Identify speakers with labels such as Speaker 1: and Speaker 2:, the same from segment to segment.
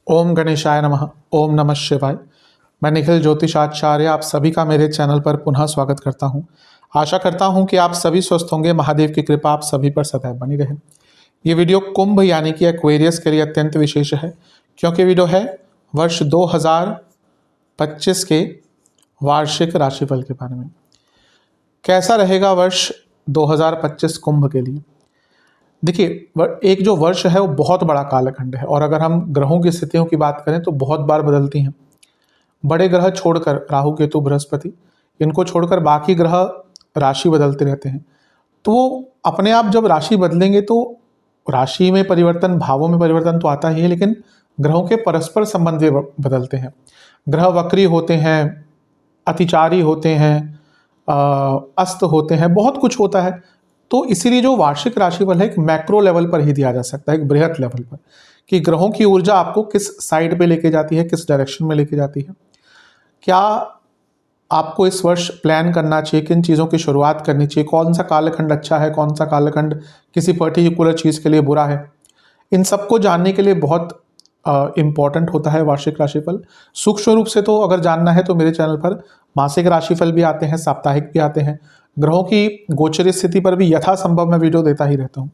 Speaker 1: ओम गणेशाय नमः। ओम नमः शिवाय। मैं निखिल ज्योतिषाचार्य आप सभी का मेरे चैनल पर पुनः स्वागत करता हूं। आशा करता हूं कि आप सभी स्वस्थ होंगे। महादेव की कृपा आप सभी पर सदैव बनी रहे। ये वीडियो कुंभ यानी कि एक्वेरियस के लिए अत्यंत विशेष है, क्योंकि वीडियो है वर्ष 2025 के वार्षिक राशिफल के बारे में। कैसा रहेगा वर्ष 2025 कुंभ के लिए। देखिए, एक जो वर्ष है वो बहुत बड़ा कालखंड है, और अगर हम ग्रहों की स्थितियों की बात करें तो बहुत बार बदलती हैं। बड़े ग्रह छोड़कर राहु केतु बृहस्पति, इनको छोड़कर बाकी ग्रह राशि बदलते रहते हैं। तो वो अपने आप जब राशि बदलेंगे तो राशि में परिवर्तन, भावों में परिवर्तन तो आता ही है, लेकिन ग्रहों के परस्पर संबंध भी बदलते हैं। ग्रह वक्री होते हैं, अतिचारी होते हैं, अस्त होते हैं, बहुत कुछ होता है। तो इसीलिए जो वार्षिक राशिफल है एक मैक्रो लेवल पर ही दिया जा सकता है, एक बृहत लेवल पर, कि ग्रहों की ऊर्जा आपको किस साइड पे लेके जाती है, किस डायरेक्शन में लेके जाती है। क्या आपको इस वर्ष प्लान करना चाहिए, किन चीज़ों की शुरुआत करनी चाहिए, कौन सा कालखंड अच्छा है, कौन सा कालखंड किसी पर्टिकुलर चीज़ के लिए बुरा है, इन सबको जानने के लिए बहुत इम्पॉर्टेंट होता है वार्षिक राशिफल। सूक्ष्म रूप से तो अगर जानना है तो मेरे चैनल पर मासिक राशिफल भी आते हैं, साप्ताहिक भी आते हैं, ग्रहों की गोचरीय स्थिति पर भी यथासंभव मैं वीडियो देता ही रहता हूँ।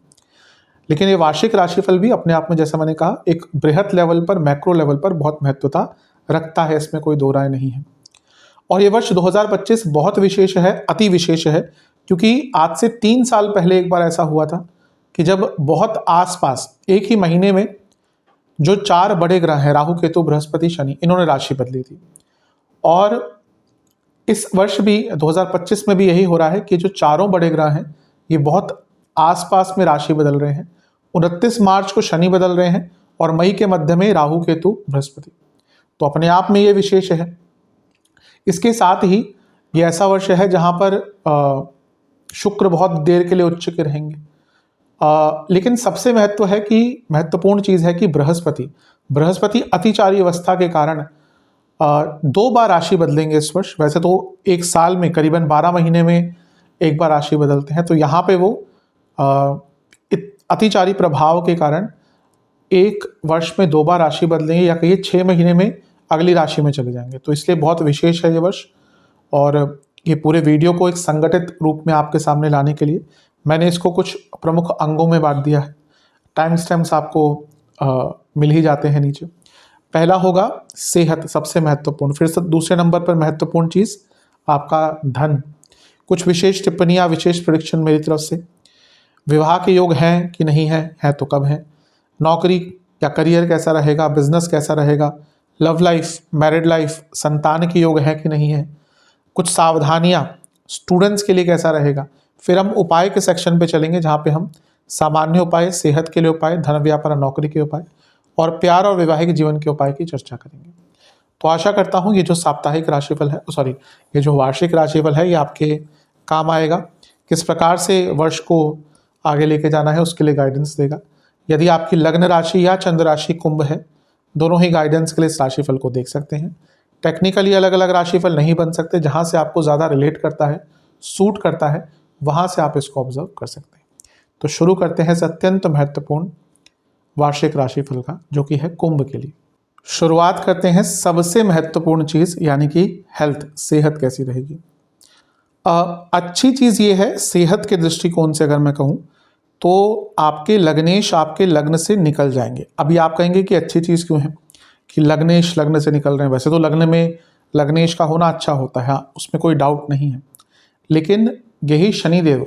Speaker 1: लेकिन ये वार्षिक राशिफल भी अपने आप में, जैसा मैंने कहा, एक बृहत लेवल पर, मैक्रो लेवल पर बहुत महत्वता रखता है, इसमें कोई दो राय नहीं है। और ये वर्ष 2025 बहुत विशेष है, अति विशेष है, क्योंकि आज से 3 साल पहले एक बार ऐसा हुआ था कि जब बहुत आसपास एक ही महीने में जो 4 बड़े ग्रह हैं, राहु केतु बृहस्पति शनि, इन्होंने राशि बदली थी। और इस वर्ष भी 2025 में भी यही हो रहा है कि जो चारों बड़े ग्रह हैं ये बहुत आसपास में राशि बदल रहे हैं। 29 मार्च को शनि बदल रहे हैं और मई के मध्य में राहु केतु बृहस्पति। तो अपने आप में ये विशेष है। इसके साथ ही ये ऐसा वर्ष है जहां पर शुक्र बहुत देर के लिए उच्च के रहेंगे। लेकिन सबसे महत्वपूर्ण चीज है कि बृहस्पति अतिचारी अवस्था के कारण 2 बार राशि बदलेंगे इस वर्ष। वैसे तो एक साल में करीबन 12 महीने में एक बार राशि बदलते हैं, तो यहाँ पे वो अतिचारी प्रभाव के कारण एक वर्ष में 2 बार राशि बदलेंगे, या कहिए 6 महीने में अगली राशि में चले जाएंगे। तो इसलिए बहुत विशेष है ये वर्ष। और ये पूरे वीडियो को एक संगठित रूप में आपके सामने लाने के लिए मैंने इसको कुछ प्रमुख अंगों में बांट दिया है। टाइम स्टैम्प्स आपको मिल ही जाते हैं नीचे। पहला होगा सेहत, सबसे महत्वपूर्ण। फिर से दूसरे नंबर पर महत्वपूर्ण चीज़ आपका धन। कुछ विशेष टिप्पणियाँ, विशेष प्रेडिक्शन मेरी तरफ से। विवाह के योग हैं कि नहीं है तो कब है। नौकरी या करियर कैसा रहेगा, बिजनेस कैसा रहेगा, लव लाइफ, मैरिड लाइफ, संतान के योग है कि नहीं है। कुछ सावधानियाँ स्टूडेंट्स के लिए कैसा रहेगा। फिर हम उपाय के सेक्शन पे चलेंगे, जहाँ पे हम सामान्य उपाय, सेहत के लिए उपाय, धन व्यापार नौकरी के उपाय और प्यार और वैवाहिक जीवन के उपाय की चर्चा करेंगे। तो आशा करता हूँ ये जो साप्ताहिक राशिफल है, ये जो वार्षिक राशिफल है, ये आपके काम आएगा। किस प्रकार से वर्ष को आगे लेके जाना है उसके लिए गाइडेंस देगा। यदि आपकी लग्न राशि या चंद्र राशि कुंभ है, दोनों ही गाइडेंस के लिए इस राशिफल को देख सकते हैं। टेक्निकली अलग अलग राशिफल नहीं बन सकते, जहाँ से आपको ज़्यादा रिलेट करता है, सूट करता है, वहाँ से आप इसको ऑब्जर्व कर सकते हैं। तो शुरू करते हैं इस अत्यंत महत्वपूर्ण वार्षिक राशिफल का, जो कि है कुंभ के लिए। शुरुआत करते हैं सबसे महत्वपूर्ण चीज़, यानी कि हेल्थ, सेहत कैसी रहेगी। अच्छी चीज़ ये है, सेहत के दृष्टिकोण से अगर मैं कहूँ तो आपके लग्नेश आपके लग्न से निकल जाएंगे। अभी आप कहेंगे कि अच्छी चीज़ क्यों है कि लग्नेश लग्न से निकल रहे हैं। वैसे तो लग्न में लग्नेश का होना अच्छा होता है, हाँ, उसमें कोई डाउट नहीं है। लेकिन यही शनिदेव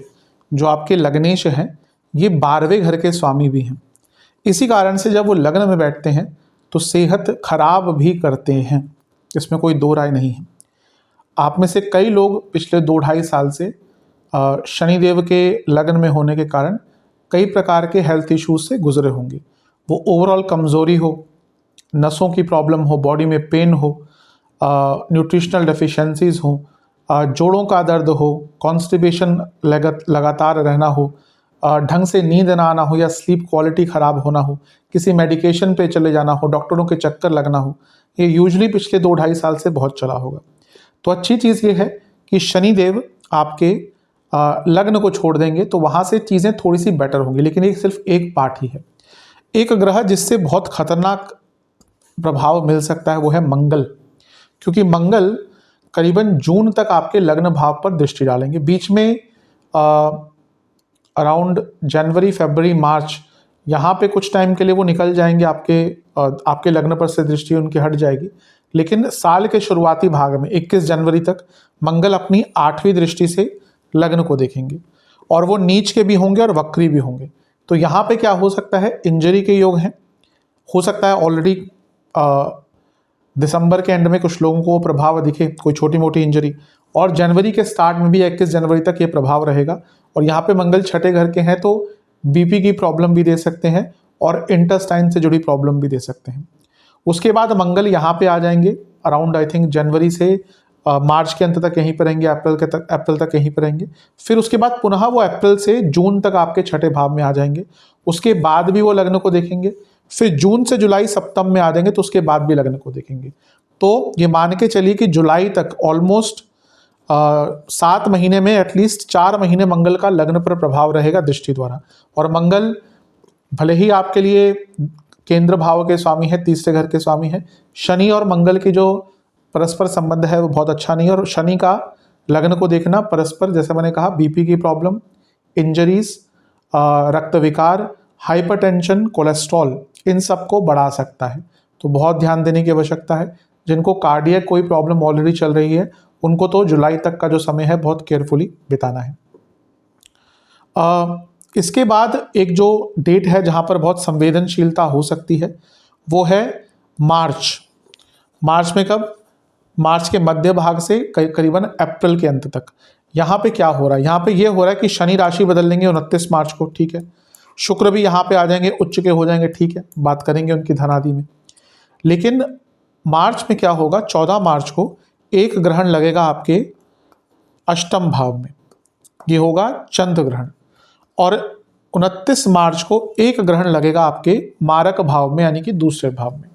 Speaker 1: जो आपके लग्नेश हैं, ये 12वें घर के स्वामी भी हैं। इसी कारण से जब वो लग्न में बैठते हैं तो सेहत खराब भी करते हैं, इसमें कोई दो राय नहीं है। आप में से कई लोग पिछले 2-2.5 साल से शनिदेव के लग्न में होने के कारण कई प्रकार के हेल्थ इश्यूज से गुजरे होंगे। वो ओवरऑल कमज़ोरी हो, नसों की प्रॉब्लम हो, बॉडी में पेन हो, न्यूट्रिशनल डेफिशिएंसीज हो, जोड़ों का दर्द हो, कॉन्स्टिपेशन लगातार रहना हो, ढंग से नींद ना आना हो या स्लीप क्वालिटी ख़राब होना हो, किसी मेडिकेशन पे चले जाना हो, डॉक्टरों के चक्कर लगना हो, ये यूजुअली पिछले 2-2.5 साल से बहुत चला होगा। तो अच्छी चीज़ ये है कि शनिदेव आपके लग्न को छोड़ देंगे तो वहाँ से चीज़ें थोड़ी सी बेटर होंगी, लेकिन ये सिर्फ एक पार्ट ही है। एक ग्रह जिससे बहुत खतरनाक प्रभाव मिल सकता है वो है मंगल, क्योंकि मंगल करीबन जून तक आपके लग्न भाव पर दृष्टि डालेंगे। बीच में अराउंड जनवरी, फरवरी, मार्च यहाँ पे कुछ टाइम के लिए वो निकल जाएंगे, आपके लग्न पर से दृष्टि उनकी हट जाएगी। लेकिन साल के शुरुआती भाग में 21 जनवरी तक मंगल अपनी 8वीं दृष्टि से लग्न को देखेंगे, और वो नीच के भी होंगे और वक्री भी होंगे। तो यहाँ पे क्या हो सकता है, इंजरी के योग हैं, हो सकता है ऑलरेडी दिसंबर के एंड में कुछ लोगों को प्रभाव दिखे, कोई छोटी मोटी इंजरी, और जनवरी के स्टार्ट में भी 21 जनवरी तक ये प्रभाव रहेगा। और यहाँ पे मंगल छठे घर के हैं तो बीपी की प्रॉब्लम भी दे सकते हैं और इंटेस्टाइन से जुड़ी प्रॉब्लम भी दे सकते हैं। उसके बाद मंगल यहाँ पे आ जाएंगे अराउंड आई थिंक जनवरी से मार्च के अंत तक यहीं पर रहेंगे, अप्रैल तक यहीं पर रहेंगे। फिर उसके बाद पुनः वो अप्रैल से जून तक आपके छठे भाव में आ जाएंगे। उसके बाद भी वो लग्न को देखेंगे, फिर जून से जुलाई सप्तम में आ जाएंगे तो उसके बाद भी लग्न को देखेंगे। तो ये मान के चलिए कि जुलाई तक ऑलमोस्ट 7 महीने में एटलीस्ट 4 महीने मंगल का लग्न पर प्रभाव रहेगा दृष्टि द्वारा। और मंगल भले ही आपके लिए केंद्र भाव के स्वामी है, तीसरे घर के स्वामी है, शनि और मंगल की जो परस्पर संबंध है वो बहुत अच्छा नहीं है। और शनि का लग्न को देखना परस्पर, जैसे मैंने कहा, बीपी की प्रॉब्लम, इंजरीज, रक्त विकार, हाइपरटेंशन, कोलेस्ट्रॉल, इन सब को बढ़ा सकता है। तो बहुत ध्यान देने की आवश्यकता है। जिनको कार्डियक कोई प्रॉब्लम ऑलरेडी चल रही है उनको तो जुलाई तक का जो समय है बहुत केयरफुली बिताना है। इसके बाद एक जो डेट है जहाँ पर बहुत संवेदनशीलता हो सकती है वो है मार्च। मार्च में कब? मार्च के मध्य भाग से करीबन अप्रैल के अंत तक। यहाँ पे क्या हो रहा है? यहाँ पे ये हो रहा है कि शनि राशि बदल लेंगे 29 मार्च को, ठीक है। शुक्र भी यहाँ पे आ जाएंगे, उच्च के हो जाएंगे, ठीक है, बात करेंगे उनकी धनादि में। लेकिन मार्च में क्या होगा, 14 मार्च को एक ग्रहण लगेगा आपके अष्टम भाव में, ये होगा चंद्र ग्रहण। और 29 मार्च को एक ग्रहण लगेगा आपके मारक भाव में, यानी कि दूसरे भाव में।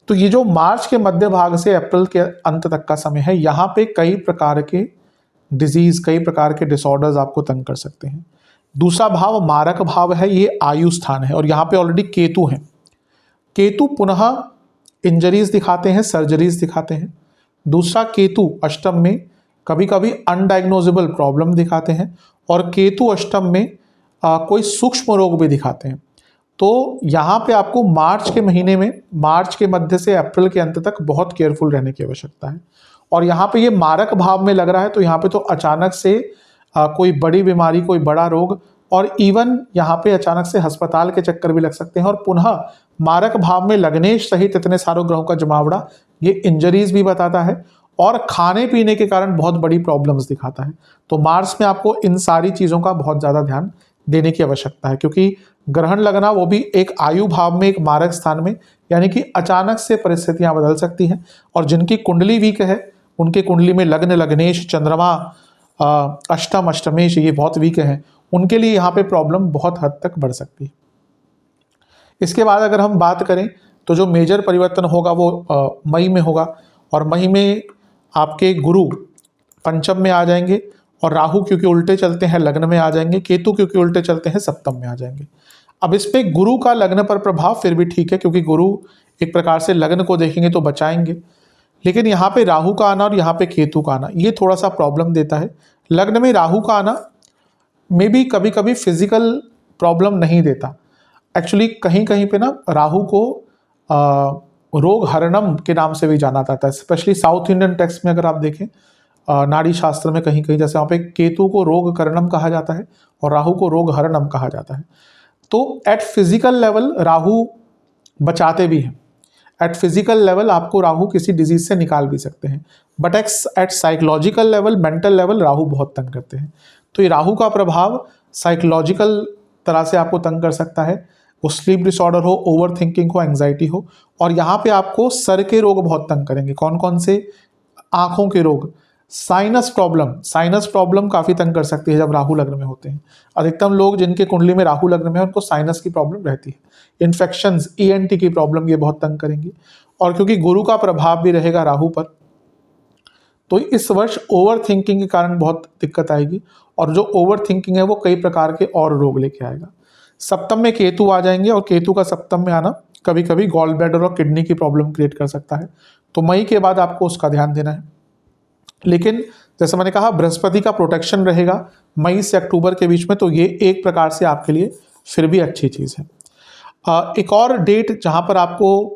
Speaker 1: तो ये जो मार्च के मध्य भाग से अप्रैल के अंत तक का समय है, यहाँ पे कई प्रकार के डिजीज, कई प्रकार के डिसऑर्डर्स आपको तंग कर सकते हैं। दूसरा भाव मारक भाव है, ये आयु स्थान है, और यहाँ पे ऑलरेडी केतु हैं। केतु पुनः इंजरीज दिखाते हैं, सर्जरीज दिखाते हैं। दूसरा, केतु अष्टम में कभी कभी अनडायग्नोजेबल प्रॉब्लम दिखाते हैं, और केतु अष्टम में कोई सूक्ष्म रोग भी दिखाते हैं। तो यहाँ पे आपको मार्च के महीने में, मार्च के मध्य से अप्रैल के अंत तक बहुत केयरफुल रहने की आवश्यकता है। और यहाँ पे ये मारक भाव में लग रहा है तो यहाँ पे तो अचानक से कोई बड़ी बीमारी, कोई बड़ा रोग, और इवन यहाँ पे अचानक से अस्पताल के चक्कर भी लग सकते हैं। और पुनः मारक भाव में लग्नेश सहित इतने सारों ग्रहों का जमावड़ा ये इंजरीज भी बताता है, और खाने पीने के कारण बहुत बड़ी प्रॉब्लम्स दिखाता है। तो मार्च में आपको इन सारी चीज़ों का बहुत ज़्यादा ध्यान देने की आवश्यकता है, क्योंकि ग्रहण लगना वो भी एक आयु भाव में, एक मारक स्थान में, यानी कि अचानक से परिस्थितियां बदल सकती हैं। और जिनकी कुंडली वीक है, उनके कुंडली में लग्न, लग्नेश, चंद्रमा, अष्टम, अष्टमेश ये बहुत वीक हैं, उनके लिए यहाँ पे प्रॉब्लम बहुत हद तक बढ़ सकती है। इसके बाद अगर हम बात करें तो जो मेजर परिवर्तन होगा वो मई में होगा, और मई में आपके गुरु पंचम में आ जाएंगे, और राहु क्योंकि उल्टे चलते हैं लग्न में आ जाएंगे, केतु क्योंकि उल्टे चलते हैं सप्तम में आ जाएंगे। अब इस पे गुरु का लग्न पर प्रभाव फिर भी ठीक है, क्योंकि गुरु एक प्रकार से लग्न को देखेंगे तो बचाएंगे। लेकिन यहाँ पे राहु का आना और यहाँ पे केतु का आना ये थोड़ा सा प्रॉब्लम देता है। लग्न में राहु का आना मे भी कभी कभी फिजिकल प्रॉब्लम नहीं देता। एक्चुअली कहीं कहीं पे ना राहु को रोग हरणम के नाम से भी जाना जाता है, स्पेशली साउथ इंडियन टेक्स्ट में अगर आप देखें, नाड़ी शास्त्र में कहीं कहीं जैसे वहाँ पे केतु को रोग करणम कहा जाता है और राहु को रोग हरणम कहा जाता है। तो एट फिजिकल लेवल राहु बचाते भी हैं, एट फिजिकल लेवल आपको राहु किसी डिजीज से निकाल भी सकते हैं, but at psychological level, mental level Rahu बहुत तंग करते हैं। तो ये राहु का प्रभाव साइकोलॉजिकल तरह से आपको तंग कर सकता है, वो स्लीप डिसऑर्डर हो, ओवर थिंकिंग हो, एंग्जाइटी हो। और यहाँ पे आपको सर के रोग बहुत तंग करेंगे। कौन कौन से? आंखों के रोग, साइनस प्रॉब्लम काफ़ी तंग कर सकती है जब राहु लग्न में होते हैं। अधिकतम लोग जिनके कुंडली में राहु लग्न में है उनको साइनस की प्रॉब्लम रहती है। इन्फेक्शंस, ENT की प्रॉब्लम ये बहुत तंग करेंगी। और क्योंकि गुरु का प्रभाव भी रहेगा राहु पर, तो इस वर्ष ओवर थिंकिंग के कारण बहुत दिक्कत आएगी, और जो ओवर थिंकिंग है वो कई प्रकार के और रोग लेके आएगा। सप्तम में केतु आ जाएंगे और केतु का सप्तम में आना कभी कभी गॉल ब्लैडर और किडनी की प्रॉब्लम क्रिएट कर सकता है, तो मई के बाद आपको उसका ध्यान देना है। लेकिन जैसे मैंने कहा बृहस्पति का प्रोटेक्शन रहेगा मई से अक्टूबर के बीच में, तो ये एक प्रकार से आपके लिए फिर भी अच्छी चीज़ है। एक और डेट जहाँ पर आपको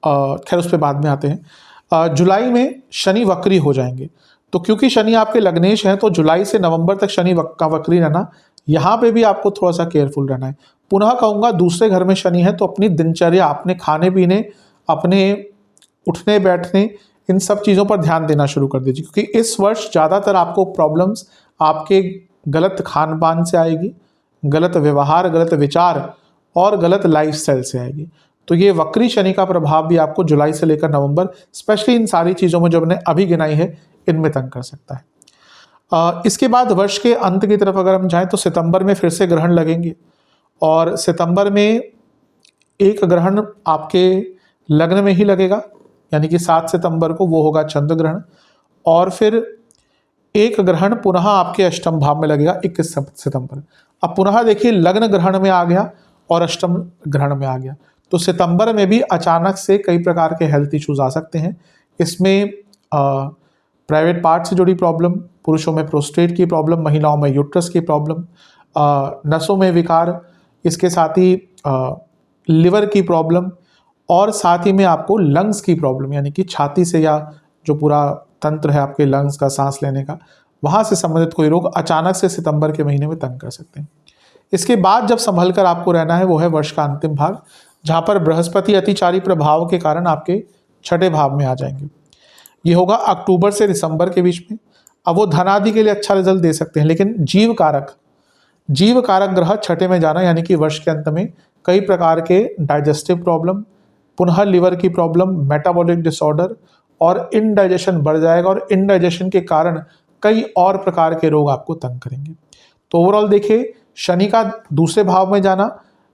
Speaker 1: खैर उस पर बाद में आते हैं, जुलाई में शनि वक्री हो जाएंगे। तो क्योंकि शनि आपके लग्नेश हैं तो जुलाई से नवंबर तक शनि का वक्री रहना, यहाँ पे भी आपको थोड़ा सा केयरफुल रहना है। पुनः कहूँगा दूसरे घर में शनि है तो अपनी दिनचर्या, अपने खाने पीने, अपने उठने बैठने, इन सब चीज़ों पर ध्यान देना शुरू कर दीजिए, क्योंकि इस वर्ष ज़्यादातर आपको प्रॉब्लम्स आपके गलत खान पान से आएगी, गलत व्यवहार, गलत विचार और गलत लाइफस्टाइल से आएगी। तो ये वक्री शनि का प्रभाव भी आपको जुलाई से लेकर नवंबर, स्पेशली इन सारी चीज़ों में जो मैंने अभी गिनाई है, इनमें तंग कर सकता है। इसके बाद वर्ष के अंत की तरफ अगर हम जाएं तो सितंबर में फिर से ग्रहण लगेंगे और सितंबर में एक ग्रहण आपके लग्न में ही लगेगा, यानी कि 7 सितंबर को वो होगा चंद्र ग्रहण, और फिर एक ग्रहण पुनः आपके अष्टम भाव में लगेगा 21 सितंबर। अब पुनः देखिए लग्न ग्रहण में आ गया और अष्टम ग्रहण में आ गया, तो सितंबर में भी अचानक से कई प्रकार के हेल्थ इश्यूज आ सकते हैं। इसमें प्राइवेट पार्ट से जुड़ी प्रॉब्लम, पुरुषों में प्रोस्टेट की प्रॉब्लम, महिलाओं में यूट्रस की प्रॉब्लम, नसों में विकार, इसके साथ ही लिवर की प्रॉब्लम, और साथ ही में आपको लंग्स की प्रॉब्लम, यानी कि छाती से या जो पूरा तंत्र है आपके लंग्स का, सांस लेने का, वहाँ से संबंधित कोई रोग अचानक से सितंबर के महीने में तंग कर सकते हैं। इसके बाद जब संभल कर आपको रहना है वो है वर्ष का अंतिम भाग, जहाँ पर बृहस्पति अतिचारी प्रभाव के कारण आपके छठे भाव में आ जाएंगे। ये होगा अक्टूबर से दिसंबर के बीच में। अब वो धनादि के लिए अच्छा रिजल्ट दे सकते हैं, लेकिन जीव कारक ग्रह छठे में जाना, यानी कि वर्ष के अंत में कई प्रकार के डाइजेस्टिव प्रॉब्लम, पुनः लिवर की प्रॉब्लम, मेटाबॉलिक डिसऑर्डर और इनडाइजेशन बढ़ जाएगा, और इनडाइजेशन के कारण कई और प्रकार के रोग आपको तंग करेंगे। तो ओवरऑल देखिए, शनि का दूसरे भाव में जाना,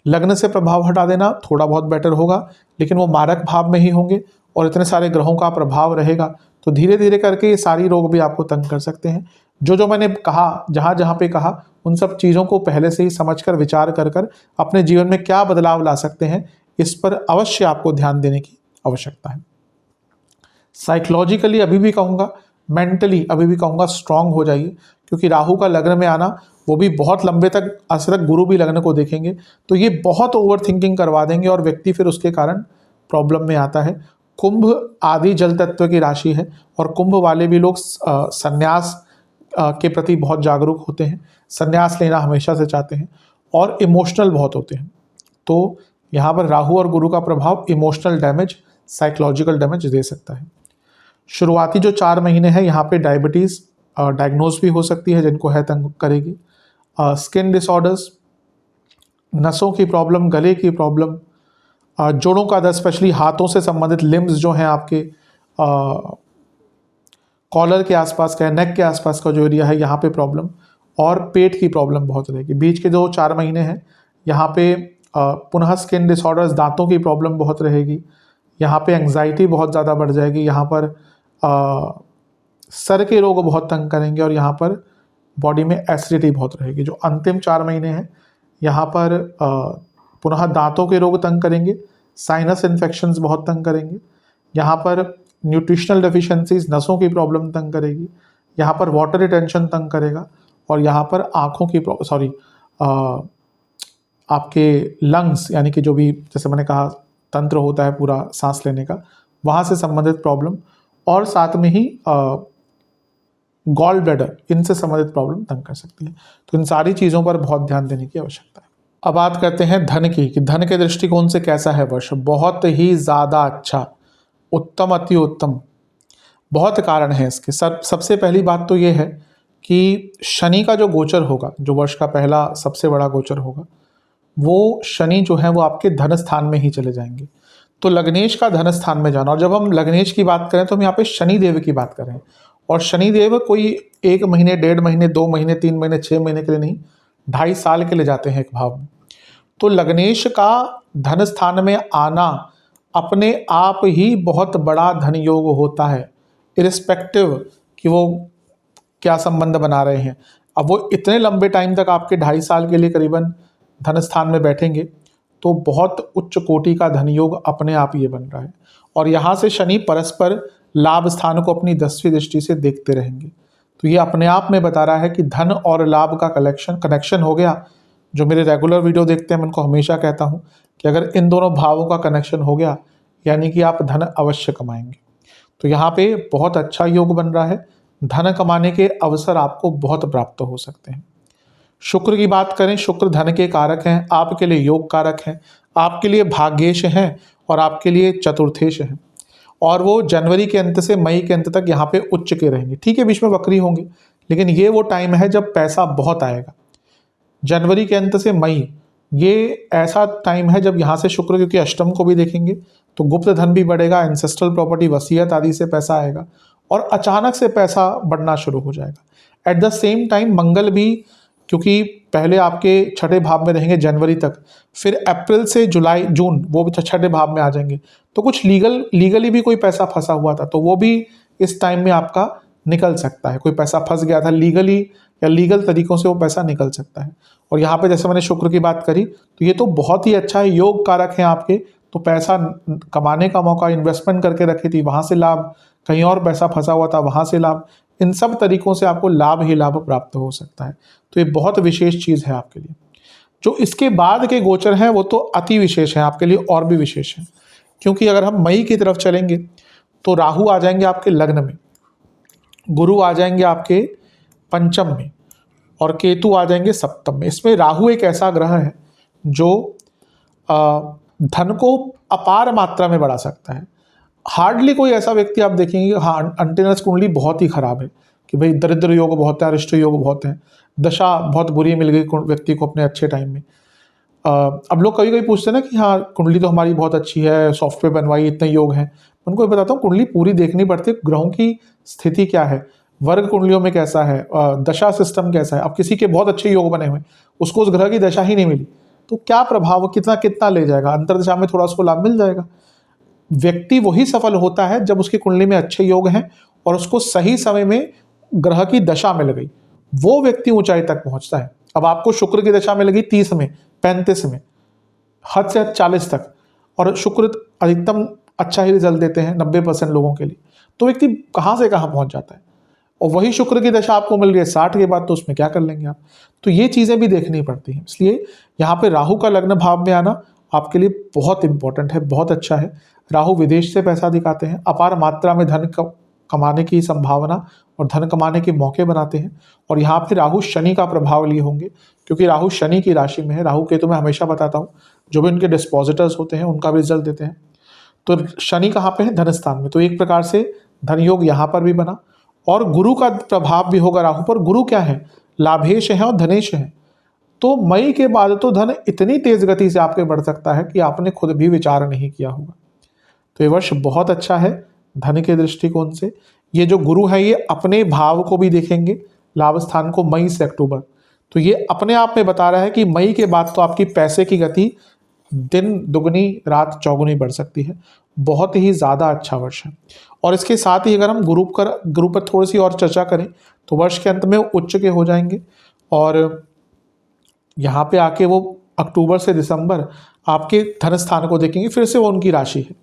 Speaker 1: लग्न से प्रभाव हटा देना थोड़ा बहुत बेटर होगा, लेकिन वो मारक भाव में ही होंगे और इतने सारे ग्रहों का प्रभाव रहेगा, तो धीरे धीरे करके ये सारी रोग भी आपको तंग कर सकते हैं। जो मैंने कहा, जहाँ जहाँ पे कहा, उन सब चीज़ों को पहले से ही समझकर, विचार कर अपने जीवन में क्या बदलाव ला सकते हैं, इस पर अवश्य आपको ध्यान देने की आवश्यकता है। साइकोलॉजिकली अभी भी कहूँगा, मेंटली अभी भी कहूँगा स्ट्रांग हो जाइए, क्योंकि राहु का लग्न में आना, वो भी बहुत लंबे तक असरक गुरु भी लग्न को देखेंगे, तो ये बहुत ओवर थिंकिंग करवा देंगे और व्यक्ति फिर उसके कारण प्रॉब्लम में आता है। कुंभ आदि जल तत्व की राशि है और कुंभ वाले भी लोग संन्यास के प्रति बहुत जागरूक होते हैं, संन्यास लेना हमेशा से चाहते हैं और इमोशनल बहुत होते हैं। तो यहाँ पर राहु और गुरु का प्रभाव इमोशनल डैमेज, साइकोलॉजिकल डैमेज दे सकता है। शुरुआती जो 4 महीने हैं यहाँ पे डायबिटीज़ डायग्नोज भी हो सकती है, जिनको है तंग करेगी। स्किन डिसऑर्डर्स, नसों की प्रॉब्लम, गले की प्रॉब्लम, जोड़ों का दर्द, स्पेशली हाथों से संबंधित लिम्स जो हैं आपके, कॉलर के आसपास का, नेक के आसपास का जो एरिया है, यहाँ पे प्रॉब्लम, और पेट की प्रॉब्लम बहुत रहेगी। बीच के जो 4 महीने हैं यहाँ पे पुनः स्किन डिसऑर्डर्स, दांतों की प्रॉब्लम बहुत रहेगी, यहाँ पे एंग्जाइटी बहुत ज़्यादा बढ़ जाएगी, यहाँ पर सर के रोग बहुत तंग करेंगे, और यहाँ पर बॉडी में एसिडिटी बहुत रहेगी। जो अंतिम 4 महीने हैं यहाँ पर पुनः दांतों के रोग तंग करेंगे, साइनस इन्फेक्शंस बहुत तंग करेंगे, यहाँ पर न्यूट्रिशनल डेफिशिएंसीज, नसों की प्रॉब्लम तंग करेगी, यहाँ पर वाटर रिटेंशन तंग करेगा, और यहाँ पर आँखों की आपके लंग्स, यानी कि जो भी जैसे मैंने कहा तंत्र होता है पूरा सांस लेने का, वहाँ से संबंधित प्रॉब्लम, और साथ में ही गॉल ब्लैडर, इनसे संबंधित प्रॉब्लम तंग कर सकती है। तो इन सारी चीज़ों पर बहुत ध्यान देने की आवश्यकता है। अब बात करते हैं धन की, कि धन के दृष्टिकोण से कैसा है वर्ष। बहुत ही ज़्यादा अच्छा, उत्तम, अति उत्तम। बहुत कारण है इसके। सबसे पहली बात तो ये है कि शनि का जो गोचर होगा, जो वर्ष का पहला सबसे बड़ा गोचर होगा, वो शनि जो है वो आपके धन स्थान में ही चले जाएंगे। तो लग्नेश का धन स्थान में जाना, और जब हम लग्नेश की बात करें तो हम यहाँ पे शनि देव की बात करें, और शनि देव कोई 1 महीने, 1.5 महीने, 2 महीने, 3 महीने, 6 महीने के लिए नहीं, 2.5 साल के लिए जाते हैं एक भाव में। तो लग्नेश का धन स्थान में आना अपने आप ही बहुत बड़ा धन योग होता है, इरिस्पेक्टिव कि वो क्या संबंध बना रहे हैं। अब वो इतने लंबे टाइम तक आपके 2.5 साल के लिए करीबन धन स्थान में बैठेंगे तो बहुत उच्च कोटि का धन योग अपने आप ये बन रहा है। और यहाँ से शनि परस्पर लाभ स्थान को अपनी 10वीं दृष्टि से देखते रहेंगे। तो ये अपने आप में बता रहा है कि धन और लाभ का कनेक्शन हो गया। जो मेरे रेगुलर वीडियो देखते हैं मैं उनको हमेशा कहता हूँ कि अगर इन दोनों भावों का कनेक्शन हो गया यानी कि आप धन अवश्य कमाएंगे। तो यहाँ पे बहुत अच्छा योग बन रहा है, धन कमाने के अवसर आपको बहुत प्राप्त हो सकते हैं। शुक्र की बात करें, शुक्र धन के कारक हैं, आपके लिए योग कारक हैं, आपके लिए भाग्येश हैं और आपके लिए चतुर्थेश हैं। और वो जनवरी के अंत से मई के अंत तक यहाँ पे उच्च के रहेंगे। ठीक है, बीच में वक्री होंगे, लेकिन ये वो टाइम है जब पैसा बहुत आएगा। जनवरी के अंत से मई ये ऐसा टाइम है जब यहाँ से शुक्र, क्योंकि अष्टम को भी देखेंगे तो गुप्त धन भी बढ़ेगा, एंसेस्ट्रल प्रॉपर्टी वसीयत आदि से पैसा आएगा और अचानक से पैसा बढ़ना शुरू हो जाएगा। एट द सेम टाइम मंगल भी, क्योंकि पहले आपके छठे भाव में रहेंगे जनवरी तक, फिर अप्रैल से जुलाई जून वो भी छठे भाव में आ जाएंगे। तो कुछ लीगली भी कोई पैसा फंसा हुआ था तो वो भी इस टाइम में आपका निकल सकता है। कोई पैसा फंस गया था लीगली या लीगल तरीकों से वो पैसा निकल सकता है। और यहाँ पे जैसे मैंने शुक्र की बात करी तो ये तो बहुत ही अच्छा है, योग कारक हैं आपके। तो पैसा कमाने का मौका, इन्वेस्टमेंट करके रखी थी वहाँ से लाभ, कहीं और पैसा फंसा हुआ था वहाँ से लाभ, इन सब तरीकों से आपको लाभ ही लाभ प्राप्त हो सकता है। तो ये बहुत विशेष चीज़ है आपके लिए। जो इसके बाद के गोचर हैं वो तो अति विशेष हैं आपके लिए, और भी विशेष हैं। क्योंकि अगर हम मई की तरफ चलेंगे तो राहु आ जाएंगे आपके लग्न में, गुरु आ जाएंगे आपके पंचम में और केतु आ जाएंगे सप्तम में। इसमें राहु एक ऐसा ग्रह है जो धन को अपार मात्रा में बढ़ा सकता है। हार्डली कोई ऐसा व्यक्ति आप देखेंगे, हाँ अंटेनस कुंडली बहुत ही खराब है कि भाई दरिद्र योग बहुत है, अरिष्ट योग बहुत है, दशा बहुत बुरी मिल गई व्यक्ति को अपने अच्छे टाइम में। अब लोग कभी कभी पूछते हैं ना कि हाँ कुंडली तो हमारी बहुत अच्छी है, सॉफ्टवेयर बनवाई, इतने योग हैं। उनको ये बताता हूँ कुंडली पूरी देखनी पड़ती है, ग्रहों की स्थिति क्या है, वर्ग कुंडलियों में कैसा है, दशा सिस्टम कैसा है। अब किसी के बहुत अच्छे योग बने हुए, उसको उस ग्रह की दशा ही नहीं मिली तो क्या प्रभाव, कितना कितना ले जाएगा, अंतर्दशा में थोड़ा उसको लाभ मिल जाएगा। व्यक्ति वही सफल होता है जब उसकी कुंडली में अच्छे योग हैं और उसको सही समय में ग्रह की दशा मिल गई, वो व्यक्ति ऊंचाई तक पहुंचता है। अब आपको शुक्र की दशा में लगी 30 में, 35 में, हद से हद 40 तक, और शुक्र अधिकतम अच्छा ही रिजल्ट देते हैं 90% लोगों के लिए, तो व्यक्ति कहाँ से कहाँ पहुंच जाता है। और वही शुक्र की दशा आपको मिल रही है 60 के बाद, तो उसमें क्या कर लेंगे आप। तो ये चीज़ें भी देखनी पड़ती हैं। इसलिए यहाँ पे राहु का लग्न भाव में आना आपके लिए बहुत इंपॉर्टेंट है, बहुत अच्छा है। राहु विदेश से पैसा दिखाते हैं, अपार मात्रा में धन कमाने की संभावना और धन कमाने के मौके बनाते हैं। और यहाँ पे राहु शनि का प्रभाव लिए होंगे, क्योंकि राहु शनि की राशि में है। राहु के तो मैं हमेशा बताता हूँ जो भी उनके डिस्पोजिटर्स होते हैं उनका भी रिजल्ट देते हैं। तो शनि कहाँ पे है, धन स्थान में, तो एक प्रकार से धन योग यहाँ पर भी बना। और गुरु का प्रभाव भी होगा राहु पर। गुरु क्या है, लाभेश है और धनेश है। तो मई के बाद तो धन इतनी तेज गति से आपके बढ़ सकता है कि आपने खुद भी विचार नहीं किया होगा। तो ये वर्ष बहुत अच्छा है धन के दृष्टिकोण से। ये जो गुरु है ये अपने भाव को भी देखेंगे, लाभ स्थान को, मई से अक्टूबर। तो ये अपने आप में बता रहा है कि मई के बाद तो आपकी पैसे की गति दिन दुगनी रात चौगुनी बढ़ सकती है। बहुत ही ज़्यादा अच्छा वर्ष है। और इसके साथ ही अगर हम गुरु पर थोड़ी सी और चर्चा करें तो वर्ष के अंत में उच्च के हो जाएंगे और यहाँ पे आके वो अक्टूबर से दिसंबर आपके धन स्थान को देखेंगे, फिर से वो उनकी राशि है।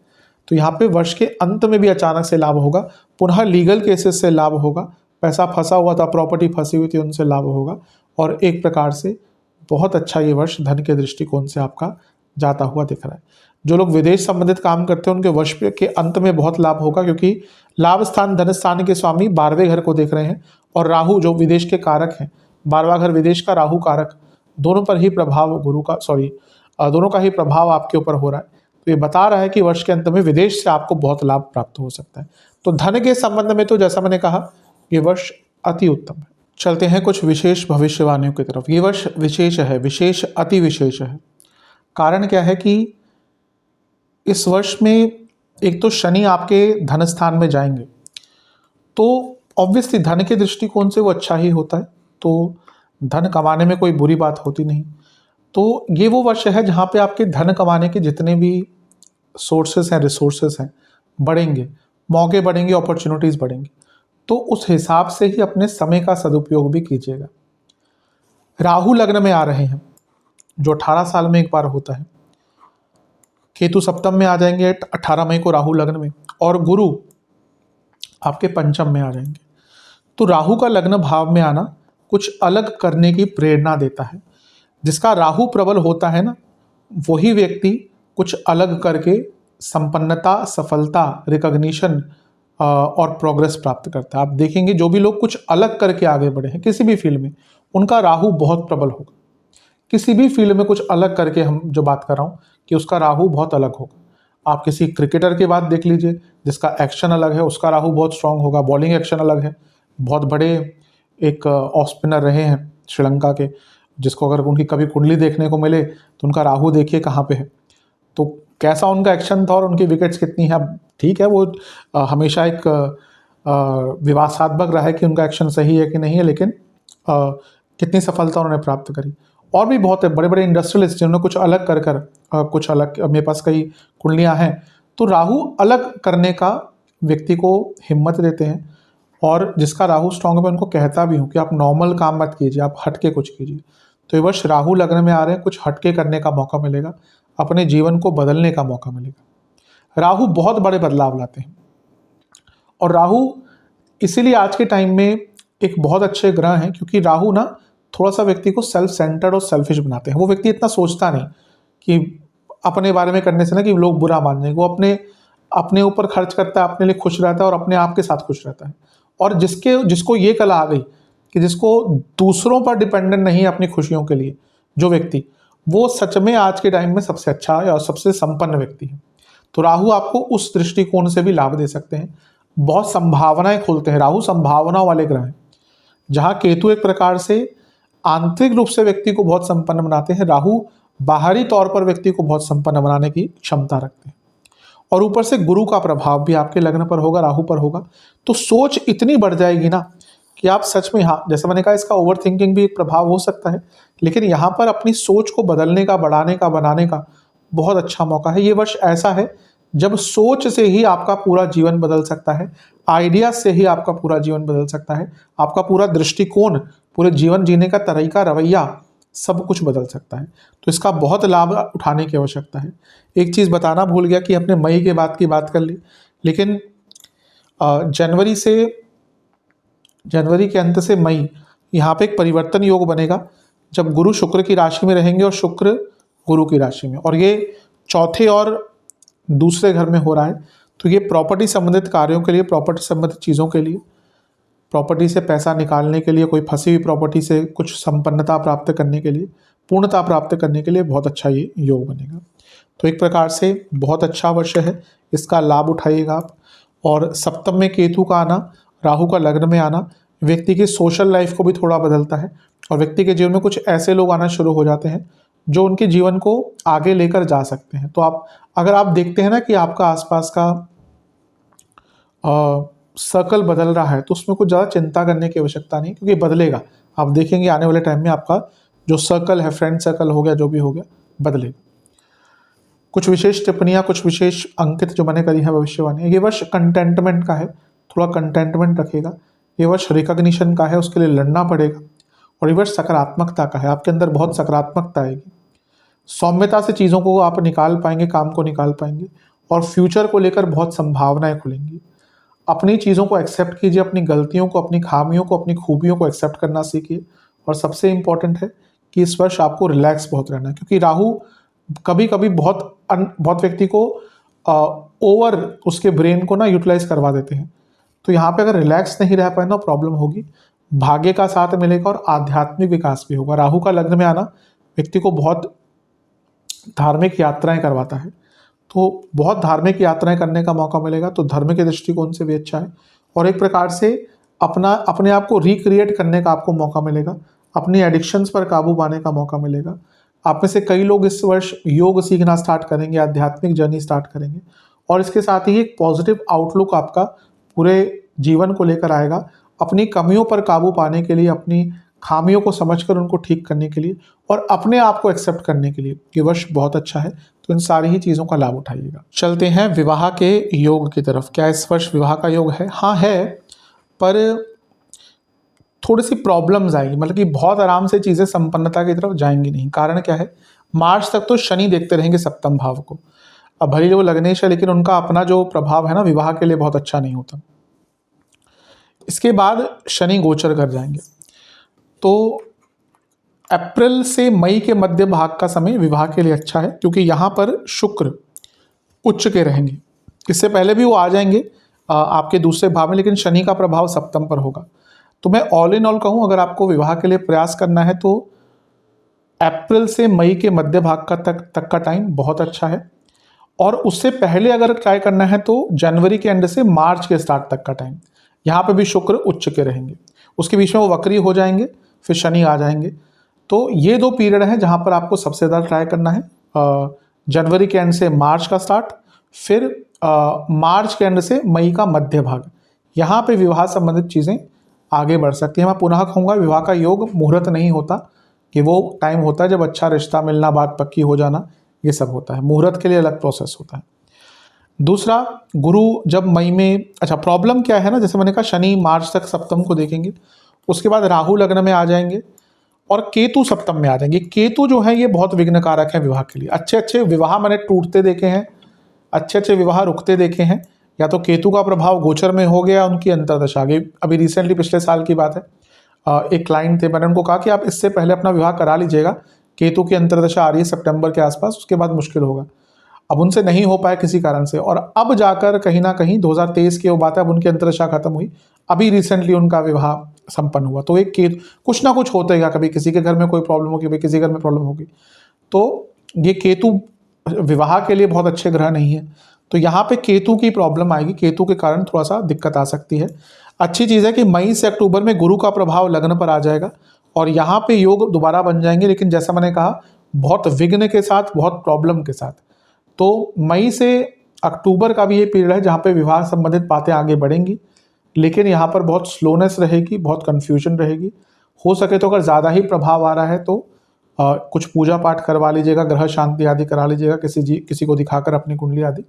Speaker 1: तो यहाँ पे वर्ष के अंत में भी अचानक से लाभ होगा, पुनः लीगल केसेस से लाभ होगा, पैसा फंसा हुआ था, प्रॉपर्टी फंसी हुई थी, उनसे लाभ होगा। और एक प्रकार से बहुत अच्छा ये वर्ष धन के दृष्टिकोण से आपका जाता हुआ दिख रहा है। जो लोग विदेश संबंधित काम करते हैं उनके वर्ष के अंत में बहुत लाभ होगा, क्योंकि लाभ स्थान धन स्थान के स्वामी 12वें घर को देख रहे हैं और राहु जो विदेश के कारक हैं, 12वां घर विदेश का, राहु कारक, दोनों पर ही प्रभाव दोनों का ही प्रभाव आपके ऊपर हो रहा है। तो ये बता रहा है कि वर्ष के अंत में विदेश से आपको बहुत लाभ प्राप्त हो सकता है। तो धन के संबंध में तो जैसा मैंने कहा ये वर्ष अति उत्तम है। चलते हैं कुछ विशेष भविष्यवाणियों की तरफ। ये वर्ष विशेष है, विशेष अति विशेष है। कारण क्या है कि इस वर्ष में एक तो शनि आपके धन स्थान में जाएंगे, तो ऑब्वियसली धन के दृष्टिकोण से वो अच्छा ही होता है, तो धन कमाने में कोई बुरी बात होती नहीं। तो ये वो वर्ष है जहाँ पे आपके धन कमाने के जितने भी सोर्सेस हैं, रिसोर्सेस हैं, बढ़ेंगे, मौके बढ़ेंगे, अपॉर्चुनिटीज़ बढ़ेंगी। तो उस हिसाब से ही अपने समय का सदुपयोग भी कीजिएगा। राहु लग्न में आ रहे हैं जो 18 साल में एक बार होता है। केतु सप्तम में आ जाएंगे 18 मई को राहु लग्न में, और गुरु आपके पंचम में आ जाएंगे। तो राहु का लग्न भाव में आना कुछ अलग करने की प्रेरणा देता है। जिसका राहु प्रबल होता है ना, वही व्यक्ति कुछ अलग करके संपन्नता, सफलता, रिकॉग्निशन और प्रोग्रेस प्राप्त करता है। आप देखेंगे जो भी लोग कुछ अलग करके आगे बढ़े हैं किसी भी फील्ड में, उनका राहु बहुत प्रबल होगा। किसी भी फील्ड में कुछ अलग करके, हम जो बात कर रहा हूँ कि उसका राहु बहुत अलग होगा। आप किसी क्रिकेटर की बात देख लीजिए, जिसका एक्शन अलग है, उसका राहु बहुत स्ट्रांग होगा। बॉलिंग एक्शन अलग है, बहुत बड़े एक ऑफ स्पिनर रहे हैं श्रीलंका के, जिसको अगर उनकी कभी कुंडली देखने को मिले तो उनका राहु देखिए कहाँ पे है, तो कैसा उनका एक्शन था और उनकी विकेट्स कितनी है। अब ठीक है, वो हमेशा एक विवादास्पद रहा है कि उनका एक्शन सही है कि नहीं है, लेकिन कितनी सफलता उन्होंने प्राप्त करी। और भी बहुत है बड़े बड़े इंडस्ट्रियलिस्ट जिन्होंने कुछ अलग कर कुछ अलग, मेरे पास कई कुंडलियाँ हैं। तो राहु अलग करने का व्यक्ति को हिम्मत देते हैं, और जिसका राहु स्ट्रांग है मैं उनको कहता भी हूँ कि आप नॉर्मल काम मत कीजिए, आप हटके कुछ कीजिए। तो ये वर्ष राहु लग्न में आ रहे हैं, कुछ हटके करने का मौका मिलेगा, अपने जीवन को बदलने का मौका मिलेगा। राहु बहुत बड़े बदलाव लाते हैं, और राहु इसीलिए आज के टाइम में एक बहुत अच्छे ग्रह हैं, क्योंकि राहु ना थोड़ा सा व्यक्ति को सेल्फ सेंटर्ड और सेल्फिश बनाते हैं। वो व्यक्ति इतना सोचता नहीं कि अपने बारे में करने से ना कि लोग बुरा मान जाएंगे। वो अपने ऊपर खर्च करता है, अपने लिए खुश रहता है और अपने आप के साथ खुश रहता है। और जिसको ये कला आ गई कि जिसको दूसरों पर डिपेंडेंट नहीं है अपनी खुशियों के लिए, जो व्यक्ति, वो सच में आज के टाइम में सबसे अच्छा है और सबसे संपन्न व्यक्ति है। तो राहु आपको उस दृष्टिकोण से भी लाभ दे सकते हैं। बहुत संभावनाएं खोलते हैं। राहु संभावनाओं वाले ग्रह हैं। जहां केतु एक प्रकार से आंतरिक रूप से व्यक्ति को बहुत संपन्न बनाते हैं, राहु बाहरी तौर पर व्यक्ति को बहुत संपन्न बनाने की क्षमता रखते हैं। और ऊपर से गुरु का प्रभाव भी आपके लग्न पर होगा, राहु पर होगा, तो सोच इतनी बढ़ जाएगी ना कि आप सच में, हाँ जैसे मैंने कहा, इसका ओवर थिंकिंग भी एक प्रभाव हो सकता है, लेकिन यहाँ पर अपनी सोच को बदलने का, बढ़ाने का, बनाने का बहुत अच्छा मौका है। ये वर्ष ऐसा है जब सोच से ही आपका पूरा जीवन बदल सकता है, आइडिया से ही आपका पूरा जीवन बदल सकता है, आपका पूरा दृष्टिकोण, पूरे जीवन जीने का तरीका, रवैया, सब कुछ बदल सकता है। तो इसका बहुत लाभ उठाने की आवश्यकता है। एक चीज़ बताना भूल गया कि अपने मई के बाद की बात कर ली, लेकिन जनवरी के अंत से मई, यहाँ पे एक परिवर्तन योग बनेगा जब गुरु शुक्र की राशि में रहेंगे और शुक्र गुरु की राशि में, और ये चौथे और दूसरे घर में हो रहा है। तो ये प्रॉपर्टी संबंधित कार्यों के लिए, प्रॉपर्टी संबंधित चीज़ों के लिए, प्रॉपर्टी से पैसा निकालने के लिए, कोई फंसी हुई प्रॉपर्टी से कुछ संपन्नता प्राप्त करने के लिए, पूर्णता प्राप्त करने के लिए बहुत अच्छा ये योग बनेगा। तो एक प्रकार से बहुत अच्छा वर्ष है, इसका लाभ उठाइएगा आप। और सप्तम में केतु का आना, राहु का लग्न में आना व्यक्ति की सोशल लाइफ को भी थोड़ा बदलता है, और व्यक्ति के जीवन में कुछ ऐसे लोग आना शुरू हो जाते हैं जो उनके जीवन को आगे लेकर जा सकते हैं। तो अगर आप देखते हैं ना कि आपका आसपास का सर्कल बदल रहा है, तो उसमें कुछ ज़्यादा चिंता करने की आवश्यकता नहीं, क्योंकि बदलेगा। आप देखेंगे आने वाले टाइम में आपका जो सर्कल है, फ्रेंड सर्कल हो गया, जो भी हो गया, बदलेगा। कुछ विशेष टिप्पणियाँ, कुछ विशेष अंकित जो मैंने करी है भविष्यवाणी, ये वर्ष कंटेंटमेंट का है, थोड़ा कंटेंटमेंट रखेगा। ये वर्ष रिकॉग्निशन का है, उसके लिए लड़ना पड़ेगा। और ये वर्ष सकारात्मकता का है, आपके अंदर बहुत सकारात्मकता आएगी। सौम्यता से चीज़ों को आप निकाल पाएंगे, काम को निकाल पाएंगे, और फ्यूचर को लेकर बहुत संभावनाएं खुलेंगी। अपनी चीज़ों को एक्सेप्ट कीजिए, अपनी गलतियों को, अपनी खामियों को, अपनी खूबियों को एक्सेप्ट करना सीखिए। और सबसे इम्पॉर्टेंट है कि इस वर्ष आपको रिलैक्स बहुत रहना है, क्योंकि राहु कभी कभी बहुत व्यक्ति को ओवर उसके ब्रेन को ना यूटिलाइज करवा देते हैं। तो यहाँ पे अगर रिलैक्स नहीं रह पाए ना, प्रॉब्लम होगी। भाग्य का साथ मिलेगा और आध्यात्मिक विकास भी होगा। राहु का लग्न में आना व्यक्ति को बहुत धार्मिक यात्राएं करवाता है, तो बहुत धार्मिक यात्राएं करने का मौका मिलेगा, तो धर्म के दृष्टिकोण से भी अच्छा है। और एक प्रकार से अपने आप को रिक्रिएट करने का आपको मौका मिलेगा, अपनी एडिक्शंस पर काबू पाने का मौका मिलेगा। आप में से कई लोग इस वर्ष योग सीखना स्टार्ट करेंगे, आध्यात्मिक जर्नी स्टार्ट करेंगे, और इसके साथ ही एक पॉजिटिव आउटलुक आपका पूरे जीवन को लेकर आएगा, अपनी कमियों पर काबू पाने के लिए, अपनी खामियों को समझकर उनको ठीक करने के लिए, और अपने आप को एक्सेप्ट करने के लिए ये वर्ष बहुत अच्छा है। तो इन सारी ही चीज़ों का लाभ उठाइएगा। चलते हैं विवाह के योग की तरफ। क्या इस वर्ष विवाह का योग है? हाँ है, पर थोड़ी सी प्रॉब्लम्स आएंगी, मतलब कि बहुत आराम से चीज़ें संपन्नता की तरफ जाएंगी नहीं। कारण क्या है, मार्च तक तो शनि देखते रहेंगे सप्तम भाव को। अब भले ही वो लग्नेश है, लेकिन उनका अपना जो प्रभाव है ना विवाह के लिए बहुत अच्छा नहीं होता। इसके बाद शनि गोचर कर जाएंगे, तो अप्रैल से मई के मध्य भाग का समय विवाह के लिए अच्छा है, क्योंकि यहाँ पर शुक्र उच्च के रहेंगे। इससे पहले भी वो आ जाएंगे आपके दूसरे भाव में, लेकिन शनि का प्रभाव सप्तम पर होगा। तो मैं ऑल इन ऑल कहूँ, अगर आपको विवाह के लिए प्रयास करना है तो अप्रैल से मई के मध्य भाग का तक का टाइम बहुत अच्छा है। और उससे पहले अगर ट्राई करना है तो जनवरी के एंड से मार्च के स्टार्ट तक का टाइम, यहाँ पे भी शुक्र उच्च के रहेंगे। उसके बीच में वो वक्री हो जाएंगे, फिर शनि आ जाएंगे। तो ये 2 पीरियड हैं जहाँ पर आपको सबसे ज़्यादा ट्राई करना है। जनवरी के एंड से मार्च का स्टार्ट, फिर मार्च के एंड से मई का मध्य भाग। यहाँ पे विवाह संबंधित चीज़ें आगे बढ़ सकती हैं। मैं पुनः कहूँगा, विवाह का योग मुहूर्त नहीं होता, कि वो टाइम होता है जब अच्छा रिश्ता मिलना, बात पक्की हो जाना, ये सब होता है। मुहूर्त के लिए अलग प्रोसेस होता है। दूसरा, गुरु जब मई में, अच्छा प्रॉब्लम क्या है ना, जैसे मैंने कहा शनि मार्च तक सप्तम को देखेंगे, उसके बाद राहु लग्न में आ जाएंगे और केतु सप्तम में आ जाएंगे। केतु जो है ये बहुत विघ्न कारक है विवाह के लिए। अच्छे अच्छे विवाह मैंने टूटते देखे हैं, अच्छे अच्छे विवाह रुकते देखे हैं, या तो केतु का प्रभाव गोचर में हो गया, उनकी अंतर्दशा आ गई। अभी रिसेंटली पिछले साल की बात है, एक क्लाइंट थे, मैंने उनको कहा कि आप इससे पहले अपना विवाह करा लीजिएगा, केतु की अंतर्दशा आ रही है सितंबर के आसपास, उसके बाद मुश्किल होगा। अब उनसे नहीं हो पाया किसी कारण से, और अब जाकर कहीं ना कहीं 2023 की वो बात है, अब उनकी अंतर्दशा खत्म हुई, अभी रिसेंटली उनका विवाह संपन्न हुआ। तो एक केतु, कुछ ना कुछ होता है, कभी किसी के घर में कोई प्रॉब्लम होगी, भाई किसी घर में प्रॉब्लम होगी। तो ये केतु विवाह के लिए बहुत अच्छे ग्रह नहीं है। तो यहाँ पे केतु की प्रॉब्लम आएगी, केतु के कारण थोड़ा सा दिक्कत आ सकती है। अच्छी चीज़ है कि मई से अक्टूबर में गुरु का प्रभाव लग्न पर आ जाएगा और यहाँ पे योग दोबारा बन जाएंगे, लेकिन जैसा मैंने कहा बहुत विघ्न के साथ, बहुत प्रॉब्लम के साथ। तो मई से अक्टूबर का भी ये पीरियड है जहाँ पे विवाह संबंधित बातें आगे बढ़ेंगी, लेकिन यहाँ पर बहुत स्लोनेस रहेगी, बहुत कन्फ्यूजन रहेगी। हो सके तो अगर ज़्यादा ही प्रभाव आ रहा है तो कुछ पूजा पाठ करवा लीजिएगा, ग्रह शांति आदि करा लीजिएगा, किसी को दिखाकर अपनी कुंडली आदि,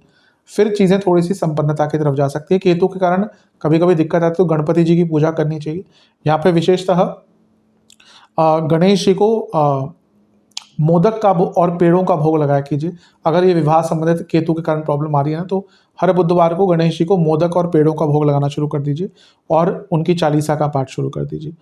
Speaker 1: फिर चीज़ें थोड़ी सी संपन्नता की तरफ जा सकती है। केतु के कारण कभी कभी दिक्कत आती है, तो गणपति जी की पूजा करनी चाहिए। यहाँ पे विशेषतः गणेश जी को मोदक का और पेड़ों का भोग लगाया कीजिए। अगर ये विवाह संबंधित केतु के कारण प्रॉब्लम आ रही है ना, तो हर बुधवार को गणेश जी को मोदक और पेड़ों का भोग लगाना शुरू कर दीजिए और उनकी चालीसा का पाठ शुरू कर दीजिए।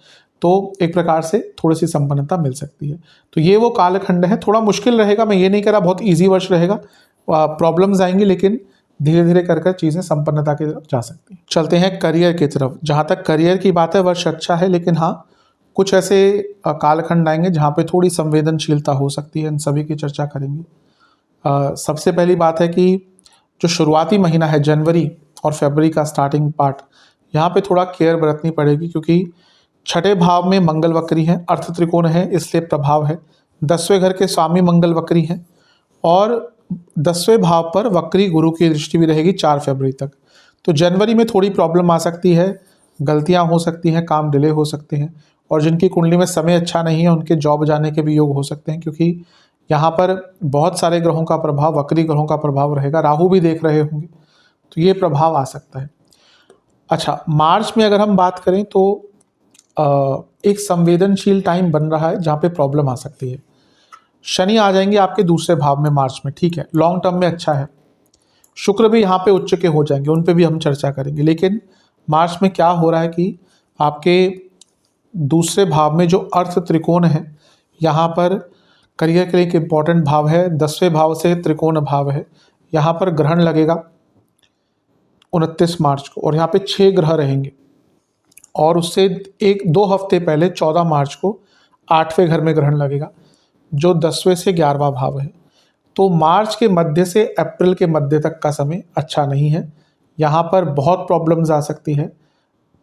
Speaker 1: तो एक प्रकार से थोड़ी सी संपन्नता मिल सकती है। तो ये वो कालखंड है, थोड़ा मुश्किल रहेगा, मैं ये नहीं कह रहा बहुत ईजी वर्ष रहेगा, प्रॉब्लम्स आएंगी, लेकिन धीरे धीरे कर चीज़ें संपन्नता की तरफ जा सकती हैं। चलते हैं करियर की तरफ। जहाँ तक करियर की बात है, वर्ष अच्छा है, लेकिन हाँ कुछ ऐसे कालखंड आएंगे जहाँ पे थोड़ी संवेदनशीलता हो सकती है। इन सभी की चर्चा करेंगे। सबसे पहली बात है कि जो शुरुआती महीना है जनवरी और फरवरी का स्टार्टिंग पार्ट, यहाँ पे थोड़ा केयर बरतनी पड़ेगी, क्योंकि छठे भाव में मंगल वक्री है, अर्थ त्रिकोण है, इसलिए प्रभाव है। 10वें घर के स्वामी मंगल वक्री हैं और 10वें भाव पर वक्री गुरु की दृष्टि भी रहेगी 4 फरवरी तक। तो जनवरी में थोड़ी प्रॉब्लम आ सकती है, गलतियां हो सकती हैं, काम डिले हो सकते हैं, और जिनकी कुंडली में समय अच्छा नहीं है उनके जॉब जाने के भी योग हो सकते हैं, क्योंकि यहाँ पर बहुत सारे ग्रहों का प्रभाव, वक्री ग्रहों का प्रभाव रहेगा। राहु भी देख रहे होंगे, तो ये प्रभाव आ सकता है। अच्छा, मार्च में अगर हम बात करें तो एक संवेदनशील टाइम बन रहा है जहाँ पे प्रॉब्लम आ सकती है। शनि आ जाएंगे आपके दूसरे भाव में मार्च में, ठीक है, लॉन्ग टर्म में अच्छा है। शुक्र भी यहाँ पे उच्च के हो जाएंगे, उन पे भी हम चर्चा करेंगे। लेकिन मार्च में क्या हो रहा है कि आपके दूसरे भाव में जो अर्थ त्रिकोण है, यहाँ पर करियर के लिए एक इम्पॉर्टेंट भाव है, 10वें भाव से त्रिकोण भाव है, यहाँ पर ग्रहण लगेगा 29 मार्च को, और यहाँ पे 6 ग्रह रहेंगे। और उससे 1-2 हफ्ते पहले 14 मार्च को 8वें घर में ग्रहण लगेगा, जो 10वें से 11वां भाव है। तो मार्च के मध्य से अप्रैल के मध्य तक का समय अच्छा नहीं है। यहाँ पर बहुत प्रॉब्लम्स आ सकती है।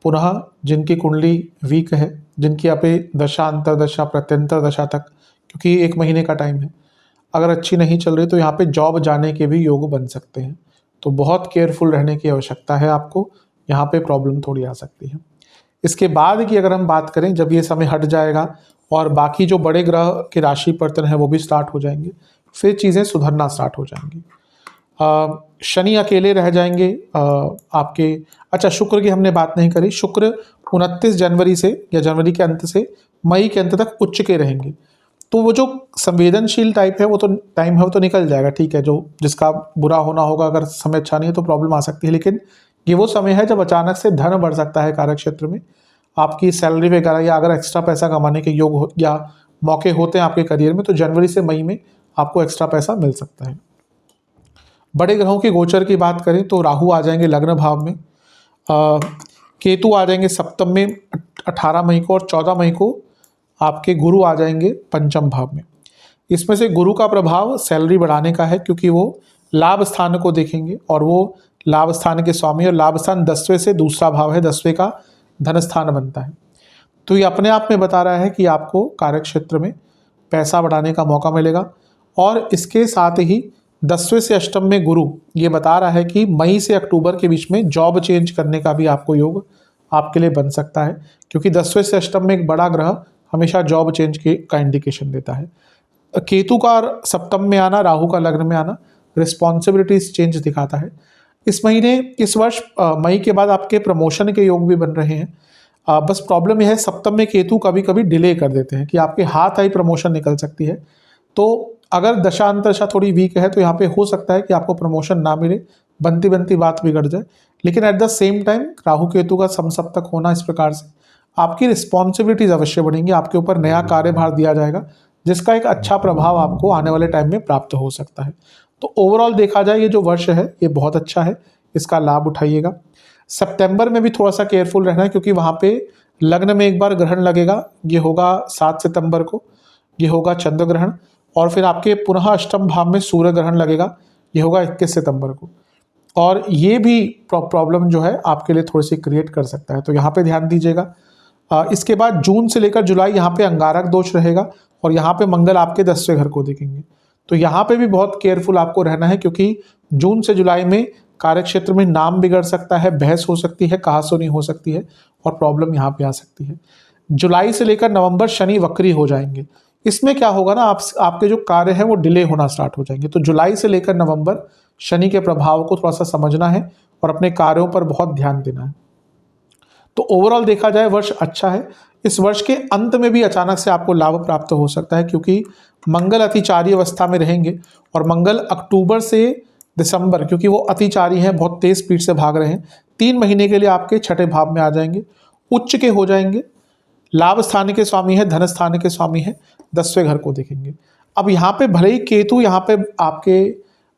Speaker 1: पुनः जिनकी कुंडली वीक है, जिनकी अपे दशा, अंतरदशा, प्रत्यंतर दशा तक, क्योंकि 1 महीने का टाइम है, अगर अच्छी नहीं चल रही तो यहाँ पे जॉब जाने के भी योग बन सकते हैं। तो बहुत केयरफुल रहने की आवश्यकता है आपको, यहाँ पे प्रॉब्लम थोड़ी आ सकती है। इसके बाद की अगर हम बात करें, जब ये समय हट जाएगा और बाकी जो बड़े ग्रह के राशि परिवर्तन है वो भी स्टार्ट हो जाएंगे, फिर चीज़ें सुधरना स्टार्ट हो जाएंगी। शनि अकेले रह जाएंगे आपके। अच्छा, शुक्र की हमने बात नहीं करी। शुक्र 29 जनवरी से या जनवरी के अंत से मई के अंत तक उच्च के रहेंगे। तो वो जो संवेदनशील टाइप है वो तो टाइम है वो तो निकल जाएगा, ठीक है, जो जिसका बुरा होना होगा, अगर समय अच्छा नहीं है तो प्रॉब्लम आ सकती है। लेकिन ये वो समय है जब अचानक से धन बढ़ सकता है कार्य क्षेत्र में, आपकी सैलरी वगैरह, या अगर एक्स्ट्रा पैसा कमाने के योग हो या मौके होते हैं आपके करियर में, तो जनवरी से मई में आपको एक्स्ट्रा पैसा मिल सकता है। बड़े ग्रहों के गोचर की बात करें तो राहु आ जाएंगे लग्न भाव में, केतु आ जाएंगे सप्तम में 18 मई को, और 14 मई को आपके गुरु आ जाएंगे पंचम भाव में। इसमें से गुरु का प्रभाव सैलरी बढ़ाने का है, क्योंकि वो लाभ स्थान को देखेंगे और वो लाभ स्थान के स्वामी, और लाभ स्थान 10वें से दूसरा भाव है, 10वें का धन स्थान बनता है। तो ये अपने आप में बता रहा है कि आपको कार्य क्षेत्र में पैसा बढ़ाने का मौका मिलेगा। और इसके साथ ही 10वें से अष्टम में गुरु ये बता रहा है कि मई से अक्टूबर के बीच में जॉब चेंज करने का भी आपको योग आपके लिए बन सकता है, क्योंकि 10वें से अष्टम में एक बड़ा ग्रह हमेशा जॉब चेंज का इंडिकेशन देता है। केतु का सप्तम में आना, राहु का लग्न में आना रिस्पॉन्सिबिलिटीज चेंज दिखाता है। इस वर्ष मई के बाद आपके प्रमोशन के योग भी बन रहे हैं। बस प्रॉब्लम यह है सप्तम में केतु कभी कभी डिले कर देते हैं कि आपके हाथ आई प्रमोशन निकल सकती है। तो अगर दशा अंतरदशा थोड़ी वीक है तो यहाँ पे हो सकता है कि आपको प्रमोशन ना मिले, बनती बनती बात बिगड़ जाए। लेकिन at the same time Rahu Ketu का समसप्तक होना इस प्रकार से आपकी रिस्पॉन्सिबिलिटीज अवश्य बढ़ेंगी, आपके ऊपर नया कार्यभार दिया जाएगा जिसका एक अच्छा प्रभाव आपको आने वाले टाइम में प्राप्त हो सकता है। तो ओवरऑल देखा जाए ये जो वर्ष है ये बहुत अच्छा है, इसका लाभ उठाइएगा। सितंबर में भी थोड़ा सा केयरफुल रहना है, क्योंकि वहाँ पे लग्न में एक बार ग्रहण लगेगा, ये होगा 7 सितंबर को, ये होगा चंद्र ग्रहण, और फिर आपके पुनः अष्टम भाव में सूर्य ग्रहण लगेगा, ये होगा 21 सितंबर को। और ये भी प्रॉब्लम जो है आपके लिए थोड़ी सी क्रिएट कर सकता है, तो यहाँ पे ध्यान दीजिएगा। इसके बाद जून से लेकर जुलाई यहाँ पे अंगारक दोष रहेगा, और यहाँ पे मंगल आपके 10वें घर को देखेंगे। तो यहाँ पे भी बहुत केयरफुल आपको रहना है, क्योंकि जून से जुलाई में कार्य क्षेत्र में नाम बिगड़ सकता है, बहस हो सकती है, कहासुनी हो सकती है, और प्रॉब्लम यहाँ पे आ सकती है। जुलाई से लेकर नवंबर शनि वक्री हो जाएंगे। इसमें क्या होगा ना, आपके जो कार्य है वो डिले होना स्टार्ट हो जाएंगे। तो जुलाई से लेकर नवंबर शनि के प्रभाव को थोड़ा सा समझना है और अपने कार्यों पर बहुत ध्यान देना है। तो ओवरऑल देखा जाए वर्ष अच्छा है। इस वर्ष के अंत में भी अचानक से आपको लाभ प्राप्त हो सकता है, क्योंकि मंगल अतिचारी अवस्था में रहेंगे, और मंगल अक्टूबर से दिसंबर, क्योंकि वो अतिचारी हैं, बहुत तेज स्पीड से भाग रहे हैं, 3 महीने के लिए आपके छठे भाव में आ जाएंगे, उच्च के हो जाएंगे, लाभ स्थान के स्वामी है, धन स्थान के स्वामी है, 10वें घर को देखेंगे। अब यहाँ पे भले ही केतु यहाँ पे आपके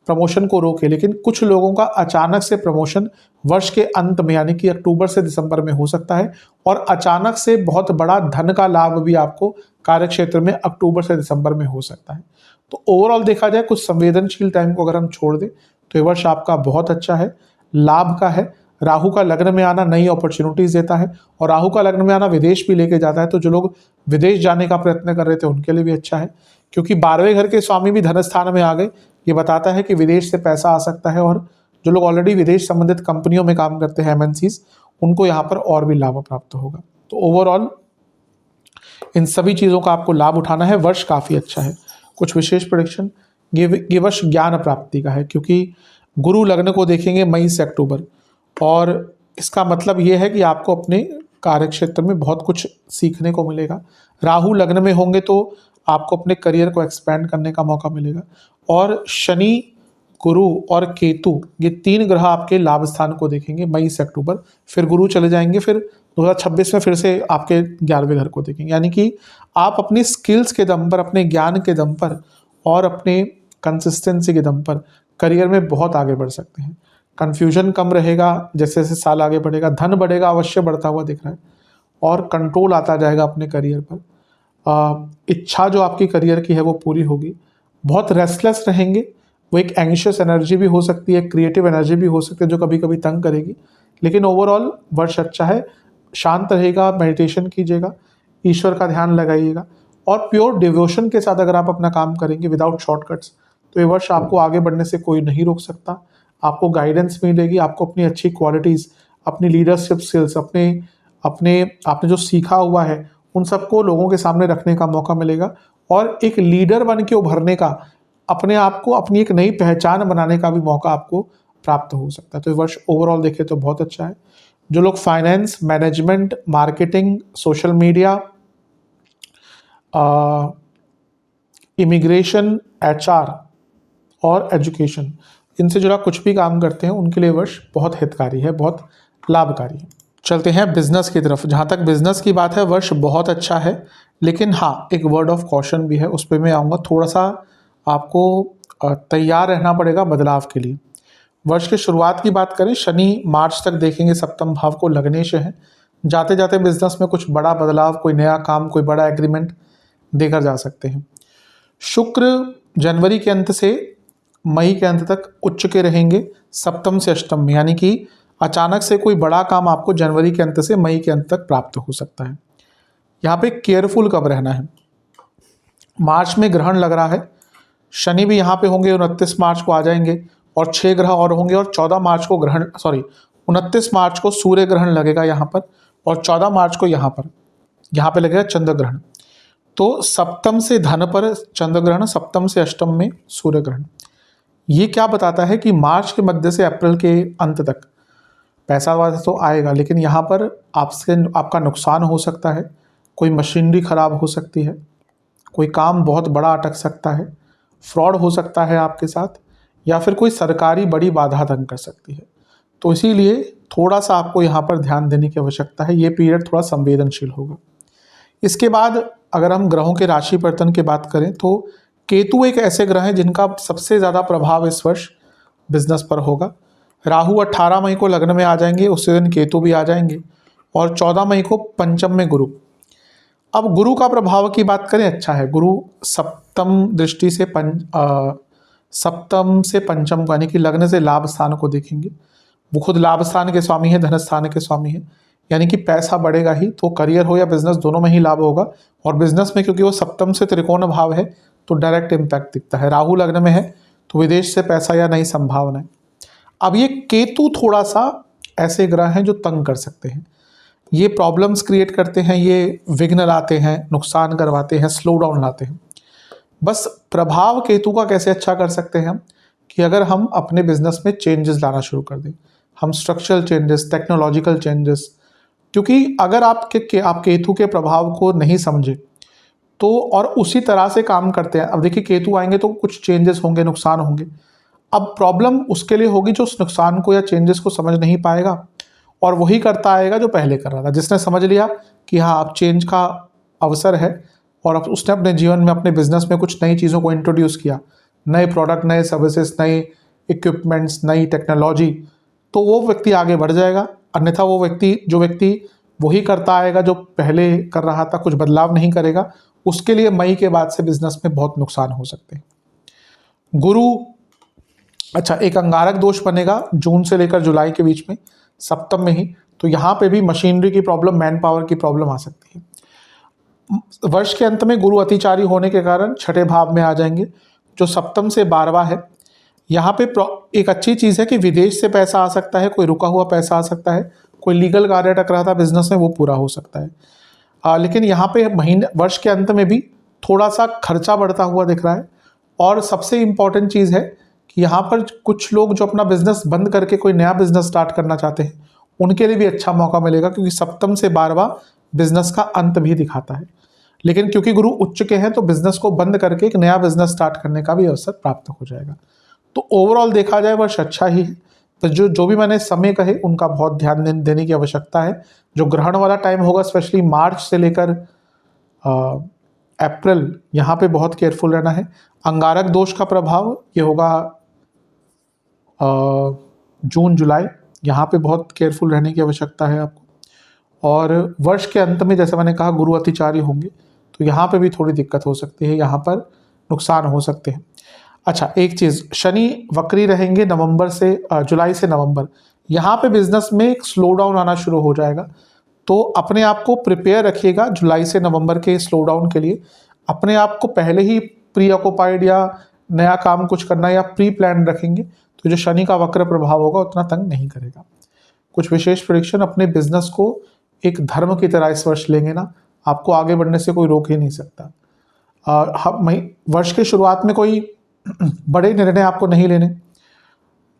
Speaker 1: प्रमोशन को रोके, लेकिन कुछ लोगों का अचानक से प्रमोशन वर्ष के अंत में यानी कि अक्टूबर से दिसंबर में हो सकता है, और अचानक से बहुत बड़ा धन का लाभ भी आपको कार्य क्षेत्र में अक्टूबर से दिसंबर में हो सकता है। तो ओवरऑल देखा जाए कुछ संवेदनशील टाइम को अगर हम छोड़ दें तो ये वर्ष आपका बहुत अच्छा है, लाभ का है। राहु का लग्न में आना नई अपॉर्चुनिटीज देता है, और राहु का लग्न में आना विदेश भी लेके जाता है। तो जो लोग विदेश जाने का प्रयत्न कर रहे थे उनके लिए भी अच्छा है, क्योंकि 12वें घर के स्वामी भी धन स्थान में आ गए। ये बताता है कि विदेश से पैसा आ सकता है, और जो लोग ऑलरेडी विदेश संबंधित कंपनियों में काम करते हैं MNCs, उनको यहाँ पर और भी लाभ प्राप्त होगा। तो ओवरऑल इन सभी चीज़ों का आपको लाभ उठाना है। वर्ष काफ़ी अच्छा है। कुछ विशेष प्रेडिक्शन, ये वर्ष ज्ञान प्राप्ति का है, क्योंकि गुरु लग्न को देखेंगे मई से अक्टूबर, और इसका मतलब ये है कि आपको अपने कार्य क्षेत्र में बहुत कुछ सीखने को मिलेगा। राहु लग्न में होंगे तो आपको अपने करियर को एक्सपेंड करने का मौका मिलेगा, और शनि, गुरु और केतु ये 3 ग्रह आपके लाभ स्थान को देखेंगे मई से अक्टूबर, फिर गुरु चले जाएंगे, फिर 2026 में फिर से आपके 11वें घर को देखेंगे। यानी कि आप अपनी स्किल्स के दम पर, अपने ज्ञान के दम पर और अपने कंसिस्टेंसी के दम पर करियर में बहुत आगे बढ़ सकते हैं। कन्फ्यूजन कम रहेगा जैसे जैसे साल आगे बढ़ेगा, धन बढ़ेगा, अवश्य बढ़ता हुआ दिख रहा है, और कंट्रोल आता जाएगा अपने करियर पर। इच्छा जो आपकी करियर की है वो पूरी होगी। बहुत रेस्टलेस रहेंगे, वो एक एंग्शियस एनर्जी भी हो सकती है, क्रिएटिव एनर्जी भी हो सकती है जो कभी कभी तंग करेगी, लेकिन ओवरऑल वर्ष अच्छा है। शांत रहेगा, मेडिटेशन कीजिएगा, ईश्वर का ध्यान लगाइएगा, और प्योर डिवोशन के साथ अगर आप अपना काम करेंगे विदाउट शॉर्टकट्स, तो ये वर्ष आपको आगे बढ़ने से कोई नहीं रोक सकता। आपको गाइडेंस मिलेगी, आपको अपनी अच्छी क्वालिटीज़, अपनी लीडरशिप स्किल्स, आपने जो सीखा हुआ है उन सबको लोगों के सामने रखने का मौका मिलेगा, और एक लीडर बन के उभरने का, अपने आप को अपनी एक नई पहचान बनाने का भी मौका आपको प्राप्त हो सकता है। तो ये वर्ष ओवरऑल देखें तो बहुत अच्छा है। जो लोग finance, management, marketing, social media, immigration, HR और एजुकेशन, इनसे जुड़ा कुछ भी काम करते हैं उनके लिए वर्ष बहुत हितकारी है, बहुत लाभकारी है। चलते हैं बिजनेस की तरफ। जहाँ तक बिजनेस की बात है, वर्ष बहुत अच्छा है, लेकिन हाँ, एक वर्ड ऑफ कॉशन भी है, उस पर मैं आऊँगा। थोड़ा सा आपको तैयार रहना पड़ेगा बदलाव के लिए। वर्ष की शुरुआत की बात करें, शनि मार्च तक देखेंगे सप्तम भाव को लगने से है। जाते जाते बिजनेस में कुछ बड़ा बदलाव, कोई नया काम, कोई बड़ा एग्रीमेंट देकर जा सकते हैं। शुक्र जनवरी के अंत से मई के अंत तक उच्च के रहेंगे सप्तम से अष्टम में, यानी कि अचानक से कोई बड़ा काम आपको जनवरी के अंत से मई के अंत तक प्राप्त हो सकता है। यहाँ पे केयरफुल कब रहना है। मार्च में ग्रहण लग रहा है, शनि भी यहाँ पे होंगे, 29 मार्च को आ जाएंगे, और 6 ग्रह और होंगे, और 14 मार्च को 29 मार्च को सूर्य ग्रहण लगेगा यहाँ पर, और 14 मार्च को यहाँ पे लगेगा चंद्र ग्रहण। तो सप्तम से धन पर चंद्र ग्रहण, सप्तम से अष्टम में सूर्य ग्रहण। ये क्या बताता है कि मार्च के मध्य से अप्रैल के अंत तक पैसा वाला तो आएगा, लेकिन यहाँ पर आपका नुकसान हो सकता है, कोई मशीनरी खराब हो सकती है, कोई काम बहुत बड़ा अटक सकता है, फ्रॉड हो सकता है आपके साथ, या फिर कोई सरकारी बड़ी बाधा तंग कर सकती है। तो इसीलिए थोड़ा सा आपको यहाँ पर ध्यान देने की आवश्यकता है। ये पीरियड थोड़ा संवेदनशील होगा। इसके बाद अगर हम ग्रहों के राशि परिवर्तन की बात करें, तो केतु एक ऐसे ग्रह हैं जिनका सबसे ज़्यादा प्रभाव इस वर्ष बिजनेस पर होगा। राहु 18 मई को लग्न में आ जाएंगे, उसी दिन केतु भी आ जाएंगे, और 14 मई को पंचम में गुरु। अब गुरु का प्रभाव की बात करें, अच्छा है। गुरु सप्तम दृष्टि से सप्तम से पंचम यानी कि लग्न से लाभ स्थान को देखेंगे। वो खुद लाभ स्थान के स्वामी है, धन स्थान के स्वामी है, यानी कि पैसा बढ़ेगा ही, तो करियर हो या बिजनेस दोनों में ही लाभ होगा। और बिजनेस में क्योंकि वो सप्तम से त्रिकोण भाव है, तो डायरेक्ट इम्पैक्ट दिखता है। राहु लग्न में है तो विदेश से पैसा या नई संभावना है। अब ये केतु थोड़ा सा ऐसे ग्रह हैं जो तंग कर सकते हैं, ये प्रॉब्लम्स क्रिएट करते हैं, ये विघ्न लाते हैं, नुकसान करवाते हैं, स्लो डाउन लाते हैं। बस प्रभाव केतु का कैसे अच्छा कर सकते हैं हम, कि अगर हम अपने बिजनेस में चेंजेस लाना शुरू कर दें, हम स्ट्रक्चरल चेंजेस, टेक्नोलॉजिकल चेंजेस। क्योंकि अगर आप केतु के प्रभाव को नहीं समझे तो और उसी तरह से काम करते हैं, अब देखिए केतु आएंगे तो कुछ चेंजेस होंगे, नुकसान होंगे। अब प्रॉब्लम उसके लिए होगी जो उस नुकसान को या चेंजेस को समझ नहीं पाएगा, और वही करता आएगा जो पहले कर रहा था। जिसने समझ लिया कि हाँ अब चेंज का अवसर है, और अब उसने अपने जीवन में, अपने बिजनेस में कुछ नई चीज़ों को इंट्रोड्यूस किया, नए प्रोडक्ट, नए सर्विसेज, नए इक्विपमेंट्स, नई टेक्नोलॉजी, तो वो व्यक्ति आगे बढ़ जाएगा। अन्यथा वो व्यक्ति वही करता आएगा जो पहले कर रहा था, कुछ बदलाव नहीं करेगा। उसके लिए मई के बाद से बिजनेस में बहुत नुकसान हो सकते हैं। गुरु, अच्छा, एक अंगारक दोष बनेगा जून से लेकर जुलाई के बीच में, सप्तम में ही, तो यहाँ पे भी मशीनरी की प्रॉब्लम, मैन पावर की प्रॉब्लम आ सकती है। वर्ष के अंत में गुरु अतिचारी होने के कारण छठे भाव में आ जाएंगे, जो सप्तम से 12वां है। यहाँ पे एक अच्छी चीज़ है कि विदेश से पैसा आ सकता है, कोई रुका हुआ पैसा आ सकता है, कोई लीगल कार्य अटक रहा था बिजनेस में, वो पूरा हो सकता है। लेकिन यहाँ पे वर्ष के अंत में भी थोड़ा सा खर्चा बढ़ता हुआ दिख रहा है। और सबसे इम्पॉर्टेंट चीज़ है कि यहाँ पर कुछ लोग जो अपना बिजनेस बंद करके कोई नया बिजनेस स्टार्ट करना चाहते हैं, उनके लिए भी अच्छा मौका मिलेगा, क्योंकि सप्तम से 12वां बिजनेस का अंत भी दिखाता है। लेकिन क्योंकि गुरु उच्च के हैं, तो बिजनेस को बंद करके एक नया बिजनेस स्टार्ट करने का भी अवसर प्राप्त हो जाएगा। तो ओवरऑल देखा जाए वर्ष अच्छा ही है। तो जो भी मैंने समय कहे उनका बहुत ध्यान देने की आवश्यकता है। जो ग्रहण वाला टाइम होगा, स्पेशली मार्च से लेकर अप्रैल, यहाँ पे बहुत केयरफुल रहना है। अंगारक दोष का प्रभाव ये होगा जून जुलाई, यहाँ पे बहुत केयरफुल रहने की आवश्यकता है आपको। और वर्ष के अंत में जैसे मैंने कहा गुरु अतिचारी होंगे, तो यहाँ पे भी थोड़ी दिक्कत हो सकती है, यहाँ पर नुकसान हो सकते हैं। अच्छा, एक चीज़, शनि वक्री रहेंगे जुलाई से नवंबर, यहाँ पे बिजनेस में एक स्लो डाउन आना शुरू हो जाएगा। तो अपने आप को प्रिपेयर रखिएगा जुलाई से नवंबर के स्लो डाउन के लिए। अपने आप को पहले ही प्री ऑक्युपाइड या नया काम कुछ करना या प्री प्लान रखेंगे, तो जो शनि का वक्र प्रभाव होगा उतना तंग नहीं करेगा। कुछ विशेष प्रेडिक्शन, अपने बिजनेस को एक धर्म की तरह इस वर्ष लेंगे ना, आपको आगे बढ़ने से कोई रोक ही नहीं सकता। वर्ष के शुरुआत में कोई बड़े निर्णय आपको नहीं लेने,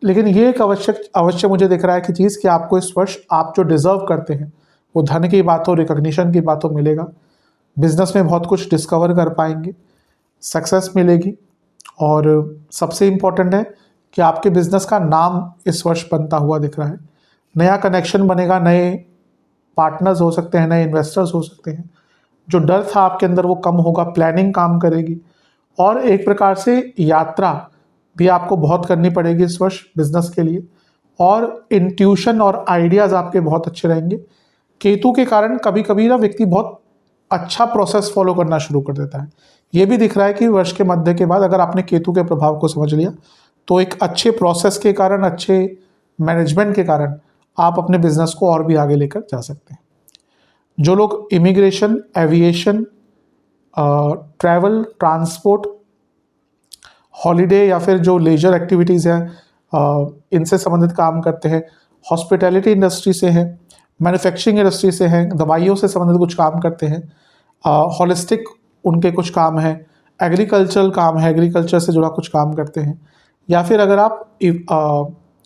Speaker 1: लेकिन ये एक अवश्य मुझे दिख रहा है कि चीज़ कि आपको इस वर्ष आप जो डिज़र्व करते हैं, वो धन की बात हो, रिकॉग्निशन की बात हो, मिलेगा। बिजनेस में बहुत कुछ डिस्कवर कर पाएंगे, सक्सेस मिलेगी। और सबसे इम्पोर्टेंट है कि आपके बिजनेस का नाम इस वर्ष बनता हुआ दिख रहा है। नया कनेक्शन बनेगा, नए पार्टनर्स हो सकते हैं, नए इन्वेस्टर्स हो सकते हैं। जो डर था आपके अंदर वो कम होगा, प्लानिंग काम करेगी। और एक प्रकार से यात्रा भी आपको बहुत करनी पड़ेगी इस वर्ष बिजनेस के लिए। और इंट्यूशन और आइडियाज़ आपके बहुत अच्छे रहेंगे। केतु के कारण कभी कभी ना व्यक्ति बहुत अच्छा प्रोसेस फॉलो करना शुरू कर देता है। ये भी दिख रहा है कि वर्ष के मध्य के बाद अगर आपने केतु के प्रभाव को समझ लिया तो एक अच्छे प्रोसेस के कारण, अच्छे मैनेजमेंट के कारण आप अपने बिजनेस को और भी आगे लेकर जा सकते हैं। जो लोग immigration, aviation, travel, transport, holiday या फिर जो लेजर एक्टिविटीज़ हैं इनसे संबंधित काम करते हैं, हॉस्पिटैलिटी इंडस्ट्री से हैं, मैन्युफैक्चरिंग इंडस्ट्री से हैं, दवाइयों से संबंधित कुछ काम करते हैं, हॉलिस्टिक उनके कुछ काम हैं, एग्रीकल्चरल काम है, एग्रीकल्चर से जुड़ा कुछ काम करते हैं, या फिर अगर आप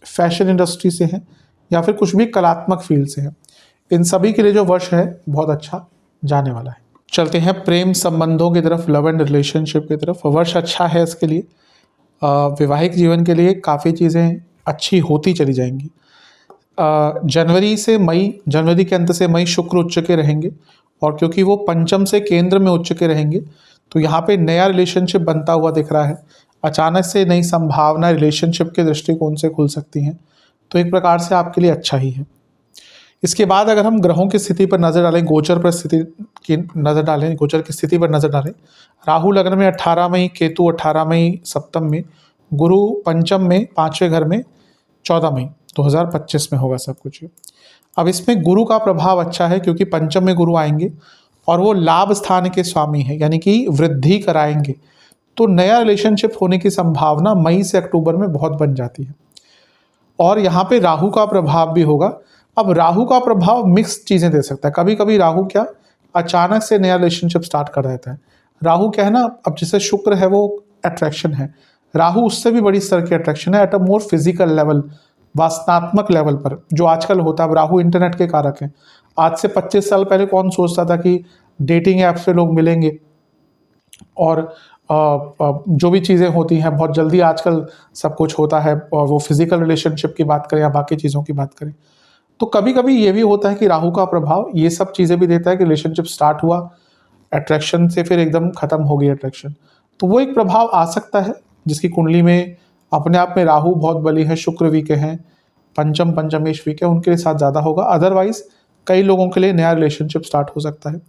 Speaker 1: फैशन इंडस्ट्री से हैं या फिर कुछ भी कलात्मक फील्ड से हैं, इन सभी के लिए जो वर्ष है बहुत अच्छा जाने वाला है। चलते हैं प्रेम संबंधों की तरफ, लव एंड रिलेशनशिप की तरफ। वर्ष अच्छा है इसके लिए। वैवाहिक जीवन के लिए काफ़ी चीज़ें अच्छी होती चली जाएंगी। जनवरी के अंत से मई शुक्र उच्च के रहेंगे, और क्योंकि वो पंचम से केंद्र में उच्च के रहेंगे तो यहाँ पे नया रिलेशनशिप बनता हुआ दिख रहा है। अचानक से नई संभावना रिलेशनशिप के दृष्टिकोण से खुल सकती हैं, तो एक प्रकार से आपके लिए अच्छा ही है। इसके बाद अगर हम ग्रहों की स्थिति पर नज़र डालें, गोचर की स्थिति पर नज़र डालें, राहु लग्न में 18 मई, केतु 18 मई सप्तम में, गुरु पंचम में 5वें घर में 14 मई 2025 में होगा सब कुछ। अब इसमें गुरु का प्रभाव अच्छा है क्योंकि पंचम में गुरु आएंगे और वो लाभ स्थान के स्वामी हैं, यानी कि वृद्धि कराएंगे। तो नया रिलेशनशिप होने की संभावना मई से अक्टूबर में बहुत बन जाती है। और यहाँ पे राहु का प्रभाव भी होगा। अब राहु का प्रभाव मिक्स चीज़ें दे सकता है। कभी कभी राहु क्या अचानक से नया रिलेशनशिप स्टार्ट कर देता है। राहु क्या है ना, अब जैसे शुक्र है वो अट्रैक्शन है, राहु उससे भी बड़ी स्तर की अट्रैक्शन है, at a more physical level, वास्तनात्मक लेवल पर, जो आजकल होता है। अब राहु इंटरनेट के कारक हैं। आज से 25 साल पहले कौन सोचता था कि डेटिंग ऐप्स पे लोग मिलेंगे और जो भी चीज़ें होती हैं बहुत जल्दी आजकल सब कुछ होता है, और वो फिजिकल रिलेशनशिप की बात करें या बाकी चीज़ों की बात करें। तो कभी कभी ये भी होता है कि राहु का प्रभाव ये सब चीज़ें भी देता है कि रिलेशनशिप स्टार्ट हुआ अट्रैक्शन से, फिर एकदम खत्म हो गई अट्रैक्शन। तो वो एक प्रभाव आ सकता है जिसकी कुंडली में अपने आप में राहु बहुत बली है, शुक्र वीक हैं, पंचमेश वीक है, उनके साथ ज़्यादा होगा। अदरवाइज कई लोगों के लिए नया रिलेशनशिप स्टार्ट हो सकता है।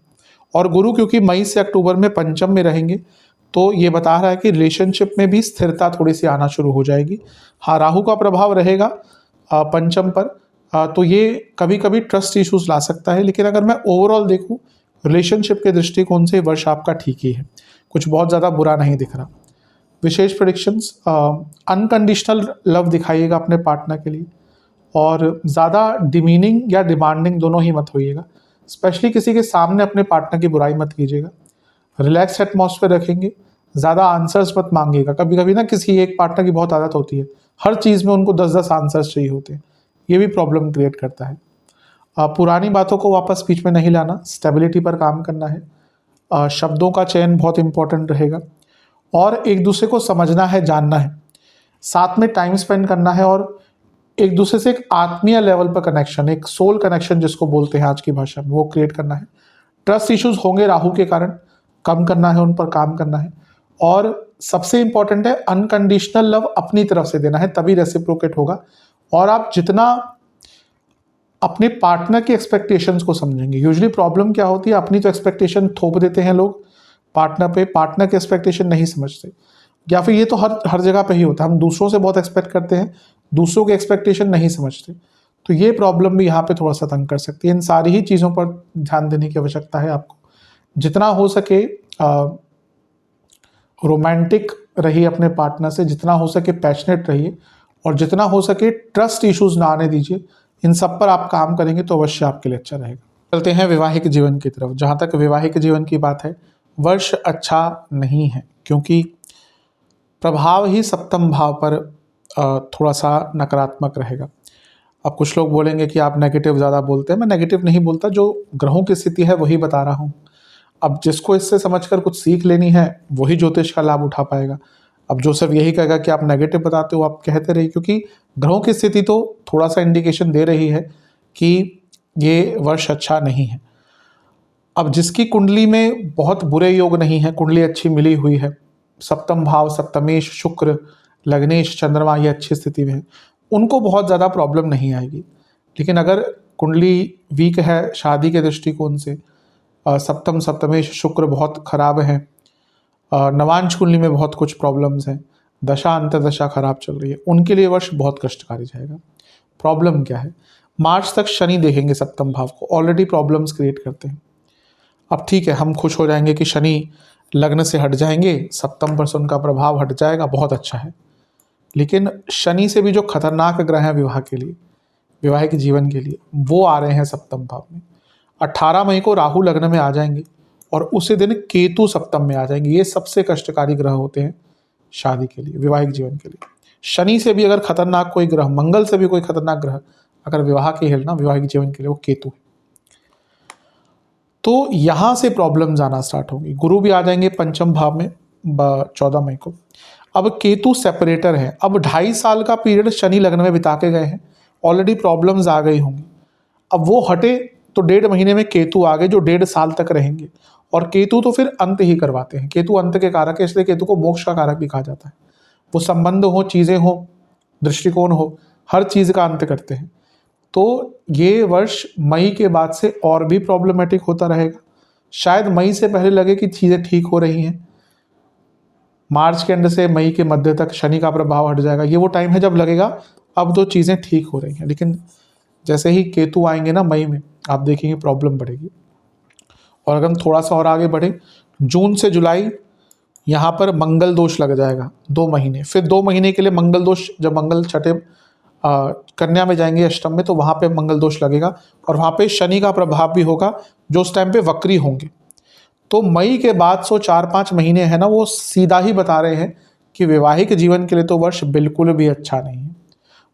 Speaker 1: और गुरु क्योंकि मई से अक्टूबर में पंचम में रहेंगे तो ये बता रहा है कि रिलेशनशिप में भी स्थिरता थोड़ी सी आना शुरू हो जाएगी। हाँ, राहु का प्रभाव रहेगा पंचम पर, तो ये कभी कभी ट्रस्ट इश्यूज ला सकता है। लेकिन अगर मैं ओवरऑल देखूं रिलेशनशिप के दृष्टिकोण से वर्ष आपका ठीक ही है, कुछ बहुत ज़्यादा बुरा नहीं दिख रहा। विशेष प्रेडिक्शंस, अनकंडीशनल लव दिखाइएगा अपने पार्टनर के लिए, और ज़्यादा डिमीनिंग या डिमांडिंग दोनों ही मत होइएगा। स्पेशली किसी के सामने अपने पार्टनर की बुराई मत कीजिएगा। रिलैक्स एटमॉस्फेयर रखेंगे, ज़्यादा आंसर्स मत मांगिएगा। कभी कभी ना किसी एक पार्टनर की बहुत आदत होती है, हर चीज़ में उनको 10-10 आंसर्स चाहिए होते हैं, ये भी प्रॉब्लम क्रिएट करता है। पुरानी बातों को वापस बीच में नहीं लाना, स्टेबिलिटी पर काम करना है। शब्दों का चयन बहुत इंपॉर्टेंट रहेगा, और एक दूसरे को समझना है, जानना है, साथ में टाइम स्पेंड करना है, और एक दूसरे से एक आत्मीय लेवल पर कनेक्शन, एक सोल कनेक्शन जिसको बोलते हैं आज की भाषा में, वो क्रिएट करना है। ट्रस्ट इश्यूज होंगे राहु के कारण, कम करना है, उन पर काम करना है। और सबसे इंपॉर्टेंट है अनकंडीशनल लव अपनी तरफ से देना है, तभी रेसिप्रोकेट होगा। और आप जितना अपने पार्टनर की एक्सपेक्टेशंस को समझेंगे, यूजुअली प्रॉब्लम क्या होती है, अपनी तो एक्सपेक्टेशन थोप देते हैं लोग पार्टनर पे, पार्टनर की एक्सपेक्टेशन नहीं समझते, या फिर ये तो हर जगह पे ही होता है, हम दूसरों से बहुत एक्सपेक्ट करते हैं, दूसरों की एक्सपेक्टेशन नहीं समझते। तो ये प्रॉब्लम भी यहाँ पे थोड़ा सा तंग कर सकती है। इन सारी ही चीज़ों पर ध्यान देने की आवश्यकता है आपको। जितना हो सके रोमांटिक रहिए अपने पार्टनर से, जितना हो सके पैशनेट रहिए, और जितना हो सके ट्रस्ट इश्यूज ना आने दीजिए। इन सब पर आप काम करेंगे तो अवश्य आपके लिए अच्छा रहेगा। चलते हैं वैवाहिक जीवन की तरफ। जहाँ तक वैवाहिक जीवन की बात है, वर्ष अच्छा नहीं है क्योंकि प्रभाव ही सप्तम भाव पर थोड़ा सा नकारात्मक रहेगा। अब कुछ लोग बोलेंगे कि आप नेगेटिव ज़्यादा बोलते हैं, मैं नेगेटिव नहीं बोलता, जो ग्रहों की स्थिति है वही बता रहा हूँ। अब जिसको इससे समझकर कुछ सीख लेनी है वही ज्योतिष का लाभ उठा पाएगा। अब जो सिर्फ यही कहेगा कि आप नेगेटिव बताते हो, आप कहते रहिए, क्योंकि ग्रहों की स्थिति तो थोड़ा सा इंडिकेशन दे रही है कि ये वर्ष अच्छा नहीं है। अब जिसकी कुंडली में बहुत बुरे योग नहीं है, कुंडली अच्छी मिली हुई है, सप्तम भाव सप्तमेश शुक्र लग्नेश चंद्रमा ये अच्छी स्थिति में है, उनको बहुत ज़्यादा प्रॉब्लम नहीं आएगी। लेकिन अगर कुंडली वीक है शादी के दृष्टिकोण से, सप्तम सप्तमेश शुक्र बहुत खराब है, नवांश कुंडली में बहुत कुछ प्रॉब्लम्स हैं, दशा अंतर्दशा खराब चल रही है, उनके लिए वर्ष बहुत कष्टकारी जाएगा। प्रॉब्लम क्या है, मार्च तक शनि देखेंगे सप्तम भाव को, ऑलरेडी प्रॉब्लम्स क्रिएट करते हैं। अब ठीक है, हम खुश हो जाएंगे कि शनि लग्न से हट जाएंगे, सप्तम पर से उनका प्रभाव हट जाएगा, बहुत अच्छा है। लेकिन शनि से भी जो खतरनाक ग्रह हैं विवाह के लिए, वैवाहिक जीवन के लिए, वो आ रहे हैं सप्तम भाव में। 18 मई को राहु लग्न में आ जाएंगे और उसी दिन केतु सप्तम में आ जाएंगे। ये सबसे कष्टकारी ग्रह होते हैं शादी के लिए, वैवाहिक जीवन के लिए। शनि से भी अगर खतरनाक कोई ग्रह, मंगल से भी कोई खतरनाक ग्रह अगर विवाह के हिलना वैवाहिक जीवन के लिए, वो केतु है। तो यहाँ से प्रॉब्लम्स आना स्टार्ट होंगी। गुरु भी आ जाएंगे पंचम भाव में 14 मई को। अब केतु सेपरेटर है, अब 2.5 साल का पीरियड शनि लग्न में बिता के गए हैं, ऑलरेडी प्रॉब्लम्स आ गई होंगी। अब वो हटे तो 1.5 महीने में केतु आ गए जो 1.5 साल तक रहेंगे, और केतु तो फिर अंत ही करवाते हैं। केतु अंत के कारक है, इसलिए केतु को मोक्ष का कारक भी कहा जाता है। वो संबंध हो, चीज़ें हो, दृष्टिकोण हो, हर चीज़ का अंत करते हैं। तो ये वर्ष मई के बाद से और भी प्रॉब्लमेटिक होता रहेगा। शायद मई से पहले लगे कि चीज़ें ठीक हो रही हैं, मार्च के एंड से मई के मध्य तक शनि का प्रभाव हट जाएगा। ये वो टाइम है जब लगेगा अब तो चीज़ें ठीक हो रही हैं। लेकिन जैसे ही केतु आएंगे ना मई में, आप देखेंगे प्रॉब्लम बढ़ेगी। और अगर हम थोड़ा सा और आगे बढ़े, जून से जुलाई, यहाँ पर मंगल दोष लग जाएगा 2 महीने। फिर 2 महीने के लिए मंगल दोष, जब मंगल छठे कन्या में जाएंगे अष्टम में, तो वहाँ पे मंगल दोष लगेगा और वहाँ पे शनि का प्रभाव भी होगा जो उस टाइम पे वक्री होंगे। तो मई के बाद 4-5 महीने है ना, वो सीधा ही बता रहे हैं कि वैवाहिक जीवन के लिए तो वर्ष बिल्कुल भी अच्छा नहीं है।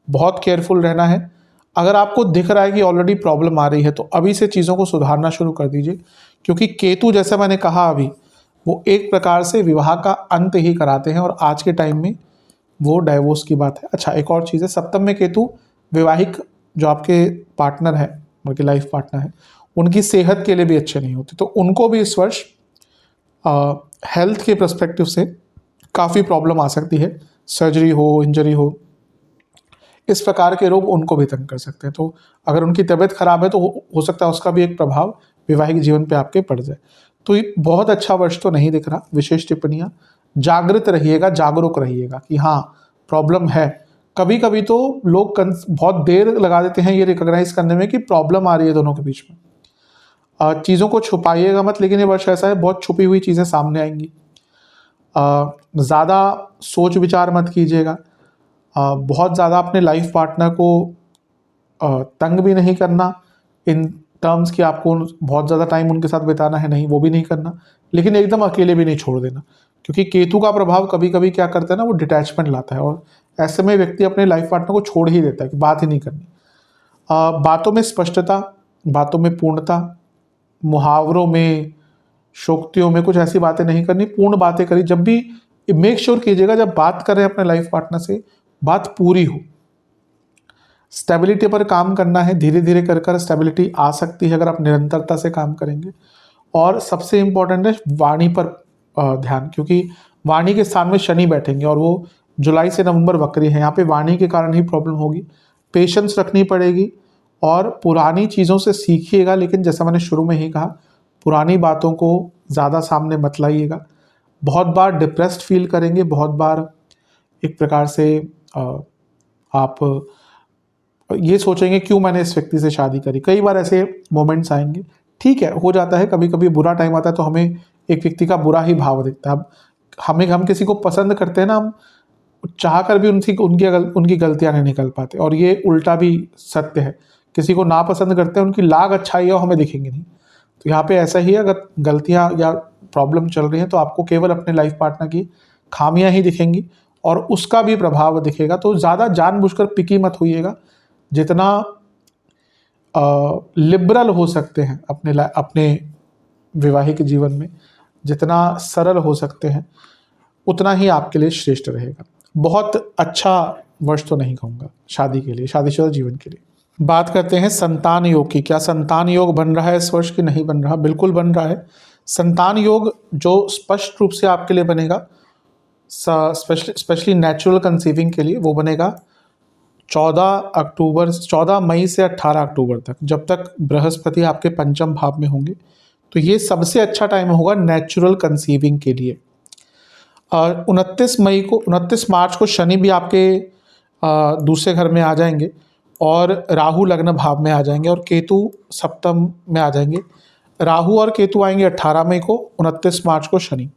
Speaker 1: बहुत केयरफुल रहना है। अगर आपको दिख रहा है कि ऑलरेडी प्रॉब्लम आ रही है तो अभी से चीज़ों को सुधारना शुरू कर दीजिए, क्योंकि केतु, जैसे मैंने कहा अभी, वो एक प्रकार से विवाह का अंत ही कराते हैं और आज के टाइम में वो डाइवोर्स की बात है। अच्छा, एक और चीज़ है, सप्तम में केतु वैवाहिक जो आपके पार्टनर है, उनके लाइफ पार्टनर है, उनकी सेहत के लिए भी अच्छे नहीं होते। तो उनको भी इस वर्ष हेल्थ के पर्सपेक्टिव से काफ़ी प्रॉब्लम आ सकती है। सर्जरी हो, इंजरी इस प्रकार के रोग उनको भी तंग कर सकते हैं। तो अगर उनकी तबीयत खराब है तो हो सकता है उसका भी एक प्रभाव वैवाहिक जीवन पे आपके पड़ जाए। तो ये बहुत अच्छा वर्ष तो नहीं दिख रहा। विशेष टिप्पणियाँ, जागृत रहिएगा, जागरूक रहिएगा कि हाँ प्रॉब्लम है। कभी कभी तो लोग बहुत देर लगा देते हैं ये रिकॉग्नाइज करने में कि प्रॉब्लम आ रही है दोनों के बीच में। चीज़ों को छुपाइएगा मत, लेकिन ये वर्ष ऐसा है बहुत छुपी हुई चीज़ें सामने आएंगी। ज़्यादा सोच विचार मत कीजिएगा। बहुत ज़्यादा अपने लाइफ पार्टनर को तंग भी नहीं करना इन टर्म्स कि आपको बहुत ज़्यादा टाइम उनके साथ बिताना है, नहीं, वो भी नहीं करना। लेकिन एकदम अकेले भी नहीं छोड़ देना, क्योंकि केतु का प्रभाव कभी कभी क्या करता है ना, वो डिटैचमेंट लाता है और ऐसे में व्यक्ति अपने लाइफ पार्टनर को छोड़ ही देता है कि बात ही नहीं करनी। बातों में स्पष्टता, बातों में पूर्णता, मुहावरों में, शोक्तियों में कुछ ऐसी बातें नहीं करनी, पूर्ण बातें करिए। जब भी मेक श्योर कीजिएगा जब बात करें अपने लाइफ पार्टनर से, बात पूरी हो। स्टेबिलिटी पर काम करना है, धीरे धीरे कर कर स्टेबिलिटी आ सकती है अगर आप निरंतरता से काम करेंगे। और सबसे इम्पोर्टेंट है वाणी पर ध्यान, क्योंकि वाणी के स्थान में शनि बैठेंगे और वो जुलाई से नवंबर वक्री है। यहाँ पे वाणी के कारण ही प्रॉब्लम होगी। पेशेंस रखनी पड़ेगी और पुरानी चीज़ों से सीखिएगा, लेकिन जैसा मैंने शुरू में ही कहा, पुरानी बातों को ज़्यादा सामने मत लाइएगा। बहुत बार डिप्रेस्ड फील करेंगे, बहुत बार एक प्रकार से आप ये सोचेंगे क्यों मैंने इस व्यक्ति से शादी करी। कई बार ऐसे मोमेंट्स आएंगे, ठीक है, हो जाता है। कभी कभी बुरा टाइम आता है तो हमें एक व्यक्ति का बुरा ही भाव दिखता है। अब हम किसी को पसंद करते हैं ना, हम चाह कर भी उनकी गलतियां नहीं निकल पाते। और ये उल्टा भी सत्य है, किसी को नापसंद करते हैं, उनकी लाग अच्छाई है हमें दिखेंगी नहीं। तो यहाँ पे ऐसा ही है, अगर गलतियाँ या प्रॉब्लम चल रही हैं तो आपको केवल अपने लाइफ पार्टनर की खामियां ही दिखेंगी और उसका भी प्रभाव दिखेगा। तो ज़्यादा जानबूझकर पिकी मत होइएगा, जितना लिबरल हो सकते हैं अपने वैवाहिक जीवन में, जितना सरल हो सकते हैं, उतना ही आपके लिए श्रेष्ठ रहेगा। बहुत अच्छा वर्ष तो नहीं कहूँगा शादी के लिए, शादीशुदा जीवन के लिए। बात करते हैं संतान योग की। क्या संतान योग बन रहा है इस वर्ष की? नहीं बन रहा, बिल्कुल बन रहा है। संतान योग जो स्पष्ट रूप से आपके लिए बनेगा, स्पेशली नेचुरल कंसीविंग के लिए, वो बनेगा 14 मई से 18 अक्टूबर तक, जब तक बृहस्पति आपके पंचम भाव में होंगे। तो ये सबसे अच्छा टाइम होगा नेचुरल कंसीविंग के लिए। और 29 मार्च को शनि भी आपके दूसरे घर में आ जाएंगे, और राहु लग्न भाव में आ जाएंगे, और केतु सप्तम में आ जाएंगे। राहु और केतु आएंगे 18 मई को, 29 मार्च को शनि।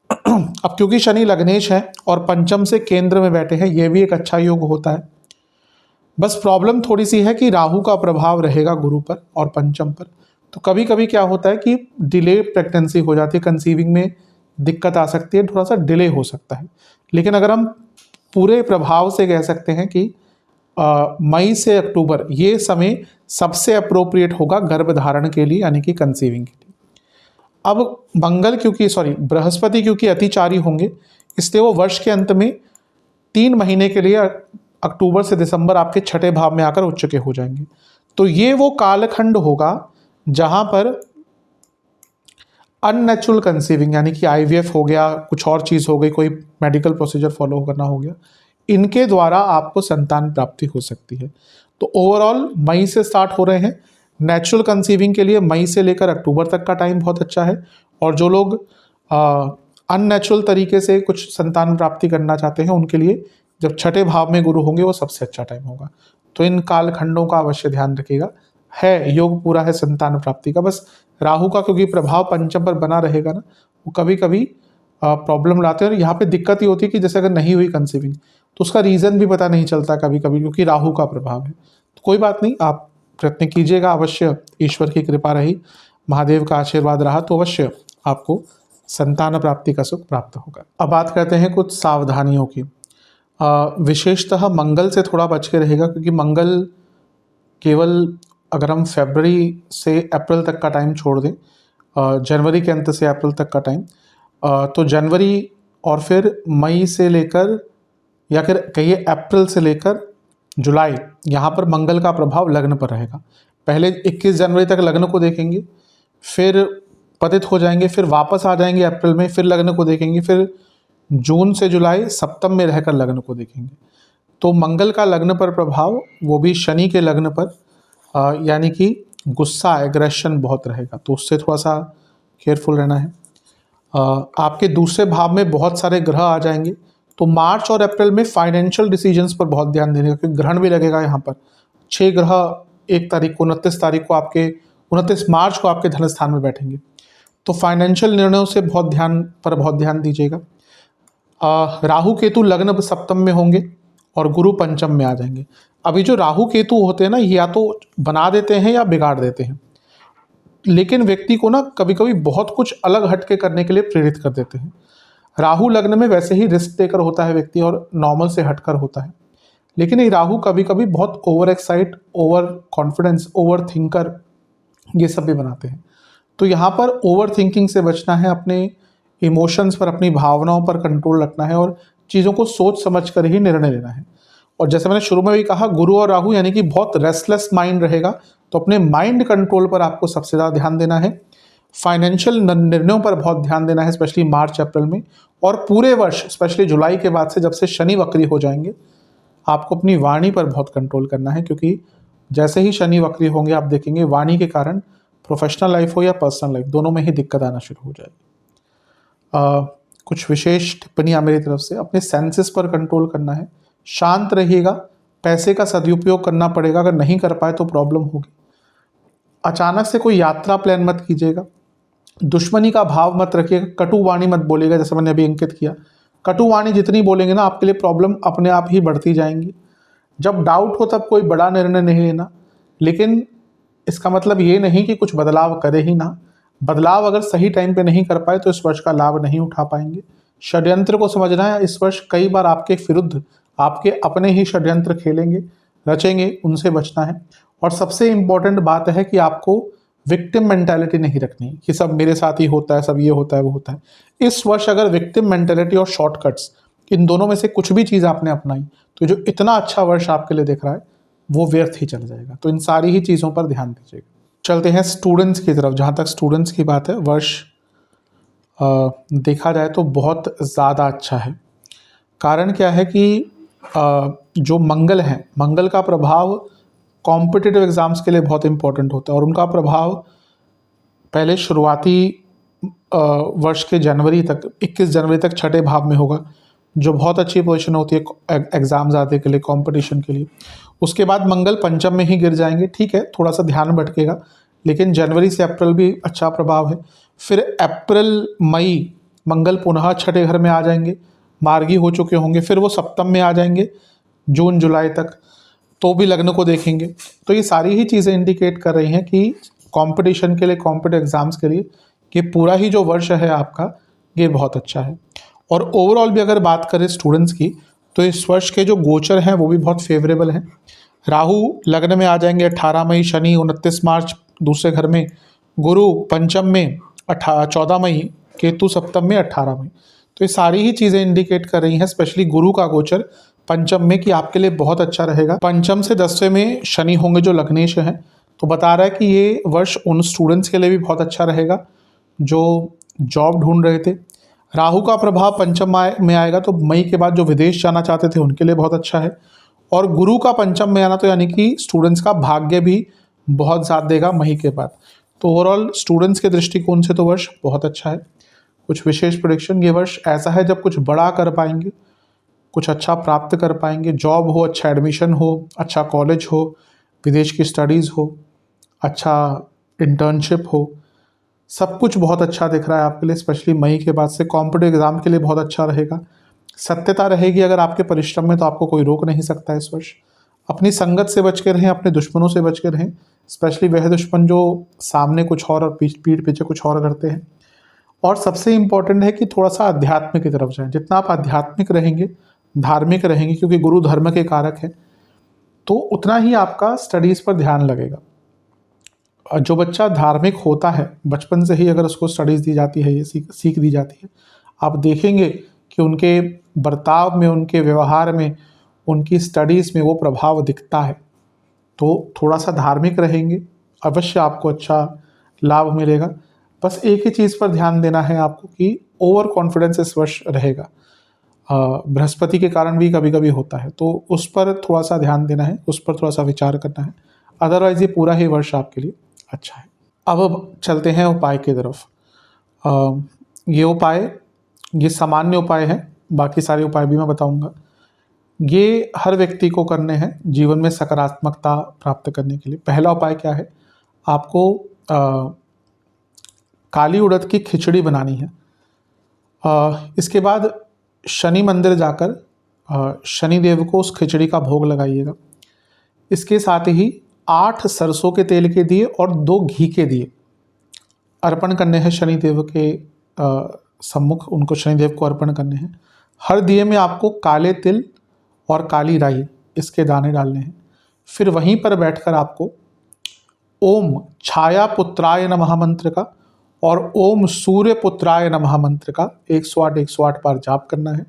Speaker 1: अब क्योंकि शनि लग्नेश है और पंचम से केंद्र में बैठे हैं, ये भी एक अच्छा योग होता है। बस प्रॉब्लम थोड़ी सी है कि राहु का प्रभाव रहेगा गुरु पर और पंचम पर। तो कभी कभी क्या होता है कि डिले प्रेगनेंसी हो जाती है, कंसीविंग में दिक्कत आ सकती है, थोड़ा सा डिले हो सकता है। लेकिन अगर हम पूरे प्रभाव से कह सकते हैं कि मई से अक्टूबर ये समय सबसे अप्रोप्रिएट होगा गर्भधारण के लिए, यानी कि कंसीविंग के लिए। अब बृहस्पति क्योंकि अतिचारी होंगे, इसलिए वो वर्ष के अंत में 3 महीने के लिए अक्टूबर से दिसंबर आपके छठे भाव में आकर उच्च के हो जाएंगे। तो ये वो कालखंड होगा जहां पर अननेचुरल कंसीविंग, यानी कि आईवीएफ हो गया, कुछ और चीज़ हो गई, कोई मेडिकल प्रोसीजर फॉलो करना हो गया, इनके द्वारा आपको संतान प्राप्ति हो सकती है। तो ओवरऑल मई से स्टार्ट हो रहे हैं। नेचुरल कंसीविंग के लिए मई से लेकर अक्टूबर तक का टाइम बहुत अच्छा है, और जो लोग अननेचुरल तरीके से कुछ संतान प्राप्ति करना चाहते हैं, उनके लिए जब छठे भाव में गुरु होंगे वो सबसे अच्छा टाइम होगा। तो इन कालखंडों का अवश्य ध्यान रखिएगा। है योग पूरा है संतान प्राप्ति का, बस राहु का क्योंकि प्रभाव पंचम पर बना रहेगा ना, वो कभी कभी प्रॉब्लम लाते हैं। और यहाँ पे दिक्कत ये होती है कि जैसे अगर नहीं हुई कंसीविंग तो उसका रीज़न भी पता नहीं चलता कभी कभी, क्योंकि राहु का प्रभाव है। तो कोई बात नहीं, आप प्रयत्न कीजिएगा अवश्य, ईश्वर की कृपा रही, महादेव का आशीर्वाद रहा तो अवश्य आपको संतान प्राप्ति का सुख प्राप्त होगा। अब बात करते हैं कुछ सावधानियों की। विशेषतः मंगल से थोड़ा बच के रहेगा, क्योंकि मंगल केवल अगर हम फरवरी से अप्रैल तक का टाइम छोड़ दें, जनवरी के अंत से अप्रैल तक का टाइम, तो जनवरी और फिर मई से लेकर, या फिर कहिए अप्रैल से लेकर जुलाई, यहाँ पर मंगल का प्रभाव लग्न पर रहेगा। पहले 21 जनवरी तक लग्न को देखेंगे, फिर पतित हो जाएंगे, फिर वापस आ जाएंगे अप्रैल में, फिर लग्न को देखेंगे, फिर जून से जुलाई सप्तम में रहकर लग्न को देखेंगे। तो मंगल का लग्न पर प्रभाव, वो भी शनि के लग्न पर, यानी कि गुस्सा, एग्रेशन बहुत रहेगा, तो उससे थोड़ा सा केयरफुल रहना है। आपके दूसरे भाव में बहुत सारे ग्रह आ जाएंगे, तो मार्च और अप्रैल में फाइनेंशियल डिसीजंस पर बहुत ध्यान देने का, क्योंकि ग्रहण भी लगेगा यहाँ पर। 6 ग्रह 29 मार्च को आपके धन स्थान में बैठेंगे, तो फाइनेंशियल निर्णयों से बहुत ध्यान दीजिएगा। राहु केतु लग्न सप्तम में होंगे और गुरु पंचम में आ जाएंगे। अभी जो राहु केतु होते हैं ना, ये या तो बना देते हैं या बिगाड़ देते हैं, लेकिन व्यक्ति को ना कभी कभी बहुत कुछ अलग हटके करने के लिए प्रेरित कर देते हैं। राहु लग्न में वैसे ही रिस्क लेकर होता है व्यक्ति, और नॉर्मल से हटकर होता है, लेकिन ये राहु कभी कभी बहुत over excite, over confidence, over thinker, ये सब भी बनाते हैं। तो यहाँ पर ओवर थिंकिंग से बचना है, अपने इमोशंस पर, अपनी भावनाओं पर कंट्रोल रखना है, और चीज़ों को सोच समझ कर ही निर्णय लेना है। और जैसे मैंने शुरू में भी कहा, गुरु और राहु यानी कि बहुत रेस्टलेस माइंड रहेगा, तो अपने माइंड कंट्रोल पर आपको सबसे ज़्यादा ध्यान देना है। फाइनेंशियल निर्णयों पर बहुत ध्यान देना है, स्पेशली मार्च अप्रैल में, और पूरे वर्ष स्पेशली जुलाई के बाद से, जब से शनि वक्री हो जाएंगे, आपको अपनी वाणी पर बहुत कंट्रोल करना है, क्योंकि जैसे ही शनि वक्री होंगे आप देखेंगे वाणी के कारण प्रोफेशनल लाइफ हो या पर्सनल लाइफ, दोनों में ही दिक्कत आना शुरू हो जाएगी। कुछ विशेष टिप्पणियाँ मेरी तरफ से, अपने सेंसेस पर कंट्रोल करना है, शांत रहिएगा, पैसे का सदुपयोग करना पड़ेगा, अगर नहीं कर पाए तो प्रॉब्लम होगी। अचानक से कोई यात्रा प्लान मत कीजिएगा, दुश्मनी का भाव मत रखिएगा, कटु वाणी मत बोलिएगा, जैसे मैंने अभी अंकित किया। कटु वाणी जितनी बोलेंगे ना, आपके लिए प्रॉब्लम अपने आप ही बढ़ती जाएंगी। जब डाउट हो तब कोई बड़ा निर्णय नहीं लेना, लेकिन इसका मतलब ये नहीं कि कुछ बदलाव करे ही ना। बदलाव अगर सही टाइम पे नहीं कर पाए तो इस वर्ष का लाभ नहीं उठा पाएंगे। षड्यंत्र को समझना है। इस वर्ष कई बार आपके विरुद्ध आपके अपने ही षड्यंत्र खेलेंगे, रचेंगे, उनसे बचना है। और सबसे इंपॉर्टेंट बात है कि आपको विक्टिम मेंटालिटी नहीं रखनी कि सब मेरे साथ ही होता है, सब ये होता है, वो होता है। इस वर्ष अगर विक्टिम मेंटालिटी और शॉर्टकट्स, इन दोनों में से कुछ भी चीज़ आपने अपनाई तो जो इतना अच्छा वर्ष आपके लिए दिख रहा है वो व्यर्थ ही चल जाएगा। तो इन सारी ही चीज़ों पर ध्यान दीजिएगा। चलते हैं स्टूडेंट्स की तरफ। जहाँ तक स्टूडेंट्स की बात है, वर्ष देखा जाए तो बहुत ज़्यादा अच्छा है। कारण क्या है कि जो मंगल है, मंगल का प्रभाव कॉम्पिटिटिव एग्ज़ाम्स के लिए बहुत इंपॉर्टेंट होता है और उनका प्रभाव पहले शुरुआती वर्ष के जनवरी तक, 21 जनवरी तक छठे भाव में होगा, जो बहुत अच्छी पोजीशन होती है एग्ज़ाम्स आने के लिए, कंपटीशन के लिए। उसके बाद मंगल पंचम में ही गिर जाएंगे। ठीक है, थोड़ा सा ध्यान भटकेगा, लेकिन जनवरी से अप्रैल भी अच्छा प्रभाव है। फिर अप्रैल मई मंगल पुनः छठे घर में आ जाएंगे, मार्गी हो चुके होंगे, फिर वो सप्तम में आ जाएंगे जून जुलाई तक, तो भी लग्न को देखेंगे। तो ये सारी ही चीज़ें इंडिकेट कर रही हैं कि कंपटीशन के लिए, कॉम्पिटिटिव एग्ज़ाम्स के लिए ये पूरा ही जो वर्ष है आपका, ये बहुत अच्छा है। और ओवरऑल भी अगर बात करें स्टूडेंट्स की, तो इस वर्ष के जो गोचर हैं वो भी बहुत फेवरेबल हैं। राहु लग्न में आ जाएंगे 18 मई, शनि 29 मार्च दूसरे घर में, गुरु पंचम में 14 मई, केतु सप्तम में 18 मई। तो ये सारी ही चीज़ें इंडिकेट कर रही हैं, स्पेशली गुरु का गोचर पंचम में, कि आपके लिए बहुत अच्छा रहेगा। पंचम से 10वें में शनि होंगे जो लग्नेश हैं, तो बता रहा है कि ये वर्ष उन स्टूडेंट्स के लिए भी बहुत अच्छा रहेगा जो जॉब ढूंढ रहे थे। राहु का प्रभाव पंचम में आएगा, तो मई के बाद जो विदेश जाना चाहते थे उनके लिए बहुत अच्छा है। और गुरु का पंचम में आना, तो यानी कि स्टूडेंट्स का भाग्य भी बहुत साथ देगा मई के बाद। तो ओवरऑल स्टूडेंट्स के दृष्टिकोण से तो वर्ष बहुत अच्छा है। कुछ विशेष प्रेडिक्शन, ये वर्ष ऐसा है जब कुछ बड़ा कर पाएंगे, कुछ अच्छा प्राप्त कर पाएंगे, जॉब हो, अच्छा एडमिशन हो, अच्छा कॉलेज हो, विदेश की स्टडीज़ हो, अच्छा इंटर्नशिप हो, सब कुछ बहुत अच्छा दिख रहा है आपके लिए। स्पेशली मई के बाद से कॉम्पिटिटिव एग्ज़ाम के लिए बहुत अच्छा रहेगा। सत्यता रहेगी अगर आपके परिश्रम में, तो आपको कोई रोक नहीं सकता इस वर्ष। अपनी संगत से बच के रहें, अपने दुश्मनों से बच के रहें, स्पेशली वह दुश्मन जो सामने कुछ और पीठ पीछे कुछ और करते हैं। और सबसे इम्पॉर्टेंट है कि थोड़ा सा अध्यात्म की तरफ जाएं। जितना आप आध्यात्मिक रहेंगे, धार्मिक रहेंगे, क्योंकि गुरु धर्म के कारक है, तो उतना ही आपका स्टडीज़ पर ध्यान लगेगा। जो बच्चा धार्मिक होता है, बचपन से ही अगर उसको स्टडीज़ दी जाती है, ये सीख दी जाती है, आप देखेंगे कि उनके बर्ताव में, उनके व्यवहार में, उनकी स्टडीज़ में वो प्रभाव दिखता है। तो थोड़ा सा धार्मिक रहेंगे, अवश्य आपको अच्छा लाभ मिलेगा। बस एक ही चीज़ पर ध्यान देना है आपको कि ओवर कॉन्फिडेंस इस वर्ष रहेगा। बृहस्पति के कारण भी कभी कभी होता है, तो उस पर थोड़ा सा ध्यान देना है, उस पर थोड़ा सा विचार करना है। अदरवाइज़ ये पूरा ही वर्ष आपके लिए अच्छा है। अब चलते हैं उपाय की तरफ। ये उपाय, ये सामान्य उपाय हैं, बाकी सारे उपाय भी मैं बताऊंगा। ये हर व्यक्ति को करने हैं जीवन में सकारात्मकता प्राप्त करने के लिए। पहला उपाय क्या है, आपको काली उड़द की खिचड़ी बनानी है। इसके बाद शनि मंदिर जाकर शनि देव को उस खिचड़ी का भोग लगाइएगा। इसके साथ ही 8 सरसों के तेल के दिए और 2 घी के दिए अर्पण करने हैं शनि देव के सम्मुख, उनको शनिदेव को अर्पण करने हैं। हर दिए में आपको काले तिल और काली राई, इसके दाने डालने हैं। फिर वहीं पर बैठकर आपको ओम छाया पुत्राय नमः मंत्र का और ओम सूर्य पुत्राय नमः मंत्र का 108 बार जाप करना है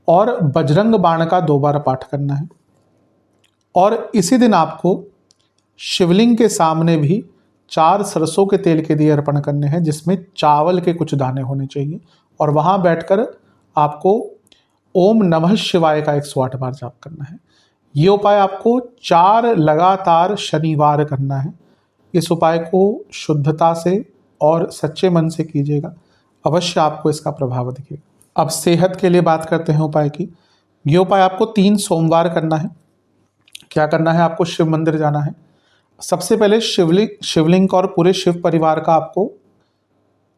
Speaker 1: और बजरंग बाण का 2 बार पाठ करना है। और इसी दिन आपको शिवलिंग के सामने भी 4 सरसों के तेल के दिए अर्पण करने हैं, जिसमें चावल के कुछ दाने होने चाहिए। और वहाँ बैठकर आपको ओम नमः शिवाय का 108 बार जाप करना है। ये उपाय आपको 4 लगातार शनिवार करना है। इस उपाय को शुद्धता से और सच्चे मन से कीजिएगा, अवश्य आपको इसका प्रभाव दिखेगा। अब सेहत के लिए बात करते हैं उपाय की। ये उपाय आपको 3 सोमवार करना है। क्या करना है, आपको शिव मंदिर जाना है। सबसे पहले शिवलिंग और पूरे शिव परिवार का आपको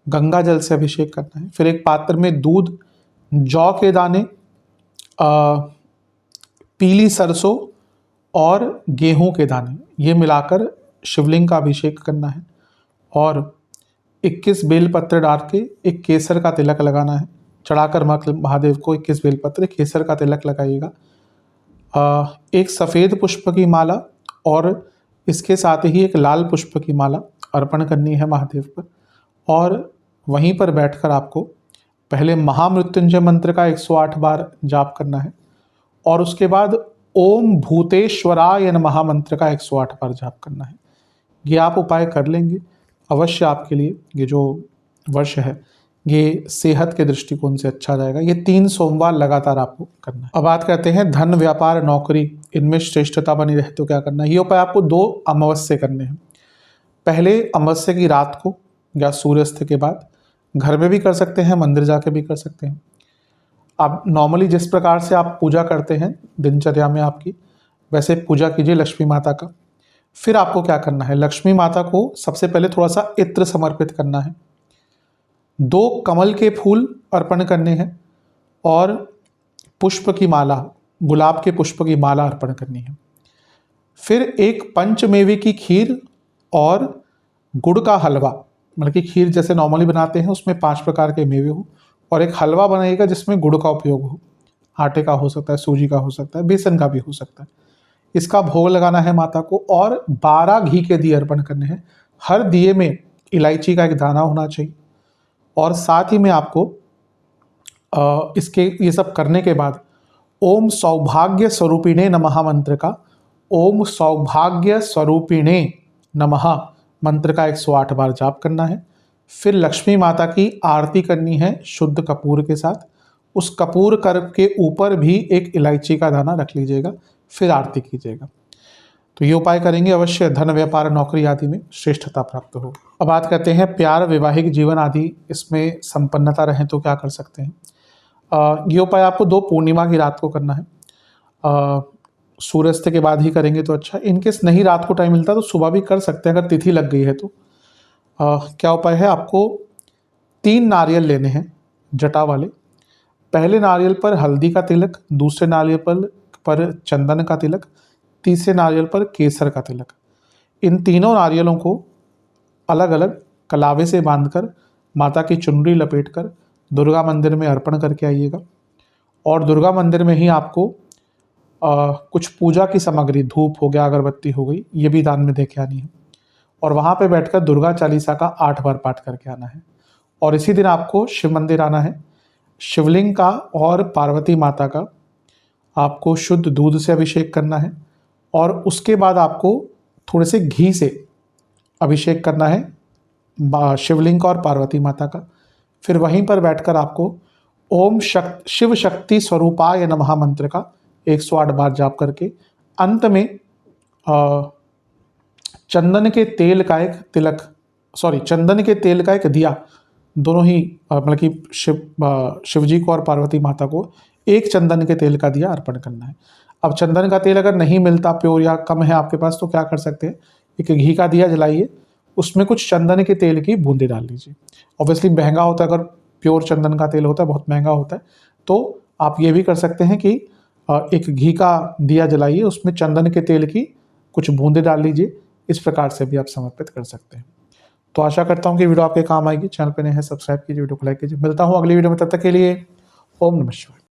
Speaker 1: गंगा जल से अभिषेक करना है। फिर एक पात्र में दूध, जौ के दाने, पीली सरसों और गेहूं के दाने, ये मिलाकर शिवलिंग का अभिषेक करना है। और 21 बेलपत्र डाल के एक केसर का तिलक लगाना है। चढ़ाकर महादेव को 21 बेलपत्र, केसर का तिलक लगाइएगा, एक सफ़ेद पुष्प की माला और इसके साथ ही एक लाल पुष्प की माला अर्पण करनी है महादेव पर। और वहीं पर बैठकर आपको पहले महामृत्युंजय मंत्र का 108 बार जाप करना है और उसके बाद ओम भूतेश्वराय नमः मंत्र का 108 बार जाप करना है। ये आप उपाय कर लेंगे, अवश्य आपके लिए ये जो वर्ष है ये सेहत के दृष्टिकोण से अच्छा जाएगा। ये 3 सोमवार लगातार आपको करना है। अब बात करते हैं धन, व्यापार, नौकरी, इनमें श्रेष्ठता बनी रहे तो क्या करना है। ये उपाय आपको 2 अमावस्या करने हैं। पहले अमावस्या की रात को या सूर्यास्त के बाद, घर में भी कर सकते हैं, मंदिर जाके भी कर सकते हैं। आप नॉर्मली जिस प्रकार से आप पूजा करते हैं दिनचर्या में आपकी, वैसे पूजा कीजिए लक्ष्मी माता का। फिर आपको क्या करना है, लक्ष्मी माता को सबसे पहले थोड़ा सा इत्र समर्पित करना है, 2 कमल के फूल अर्पण करने हैं और पुष्प की माला, गुलाब के पुष्प की माला अर्पण करनी है। फिर एक पंचमेवे की खीर और गुड़ का हलवा, मतलब कि खीर जैसे नॉर्मली बनाते हैं उसमें 5 प्रकार के मेवे हो, और एक हलवा बनाइएगा जिसमें गुड़ का उपयोग हो, आटे का हो सकता है, सूजी का हो सकता है, बेसन का भी हो सकता है। इसका भोग लगाना है माता को और 12 घी के दिए अर्पण करने हैं। हर दिए में इलायची का एक दाना होना चाहिए। और साथ ही में आपको इसके ये सब करने के बाद ओम सौभाग्य स्वरूपिणे नमः मंत्र का, ओम सौभाग्य स्वरूपिणे नमः मंत्र का 108 बार जाप करना है। फिर लक्ष्मी माता की आरती करनी है शुद्ध कपूर के साथ। उस कपूर कर के ऊपर भी एक इलायची का दाना रख लीजिएगा, फिर आरती कीजिएगा। तो ये उपाय करेंगे अवश्य धन, व्यापार, नौकरी आदि में श्रेष्ठता प्राप्त हो। अब बात करते हैं प्यार, वैवाहिक जीवन आदि इसमें संपन्नता रहे तो क्या कर सकते हैं। ये उपाय आपको 2 पूर्णिमा की रात को करना है। सूर्यास्त के बाद ही करेंगे तो अच्छा, इनकेस नहीं रात को टाइम मिलता तो सुबह भी कर सकते हैं अगर तिथि लग गई है तो। क्या उपाय है, आपको 3 नारियल लेने हैं जटा वाले। पहले नारियल पर हल्दी का तिलक, दूसरे नारियल पर चंदन का तिलक, तीसरे नारियल पर केसर का तिलक। इन तीनों नारियलों को अलग अलग कलावे से बांधकर माता की चुनरी लपेटकर दुर्गा मंदिर में अर्पण करके आइएगा। और दुर्गा मंदिर में ही आपको कुछ पूजा की सामग्री, धूप हो गया, अगरबत्ती हो गई, ये भी दान में दे के आनी है। और वहाँ पे बैठकर दुर्गा चालीसा का 8 बार पाठ करके आना है। और इसी दिन आपको शिव मंदिर आना है। शिवलिंग का और पार्वती माता का आपको शुद्ध दूध से अभिषेक करना है और उसके बाद आपको थोड़े से घी से अभिषेक करना है शिवलिंग का और पार्वती माता का। फिर वहीं पर बैठकर आपको ओम शिव शक्ति स्वरूपाय नमः मंत्र का 108 बार जाप करके अंत में चंदन के तेल का एक दिया, दोनों ही मतलब कि शिव जी को और पार्वती माता को एक चंदन के तेल का दिया अर्पण करना है। अब चंदन का तेल अगर नहीं मिलता, प्योर या कम है आपके पास, तो क्या कर सकते हैं, एक घी का दिया जलाइए, उसमें कुछ चंदन के तेल की बूंदे डाल लीजिए। ऑब्वियसली महंगा होता है, अगर प्योर चंदन का तेल होता है बहुत महंगा होता है, तो आप ये भी कर सकते हैं कि एक घी का दिया जलाइए, उसमें चंदन के तेल की कुछ बूंदे डाल लीजिए। इस प्रकार से भी आप समर्पित कर सकते हैं। तो आशा करता हूँ कि वीडियो आपके काम आएगी। चैनल पर नए हैं सब्सक्राइब कीजिए, वीडियो को लाइक कीजिए। मिलता हूँ अगली वीडियो में, तब तक के लिए ओम नमः शिवाय।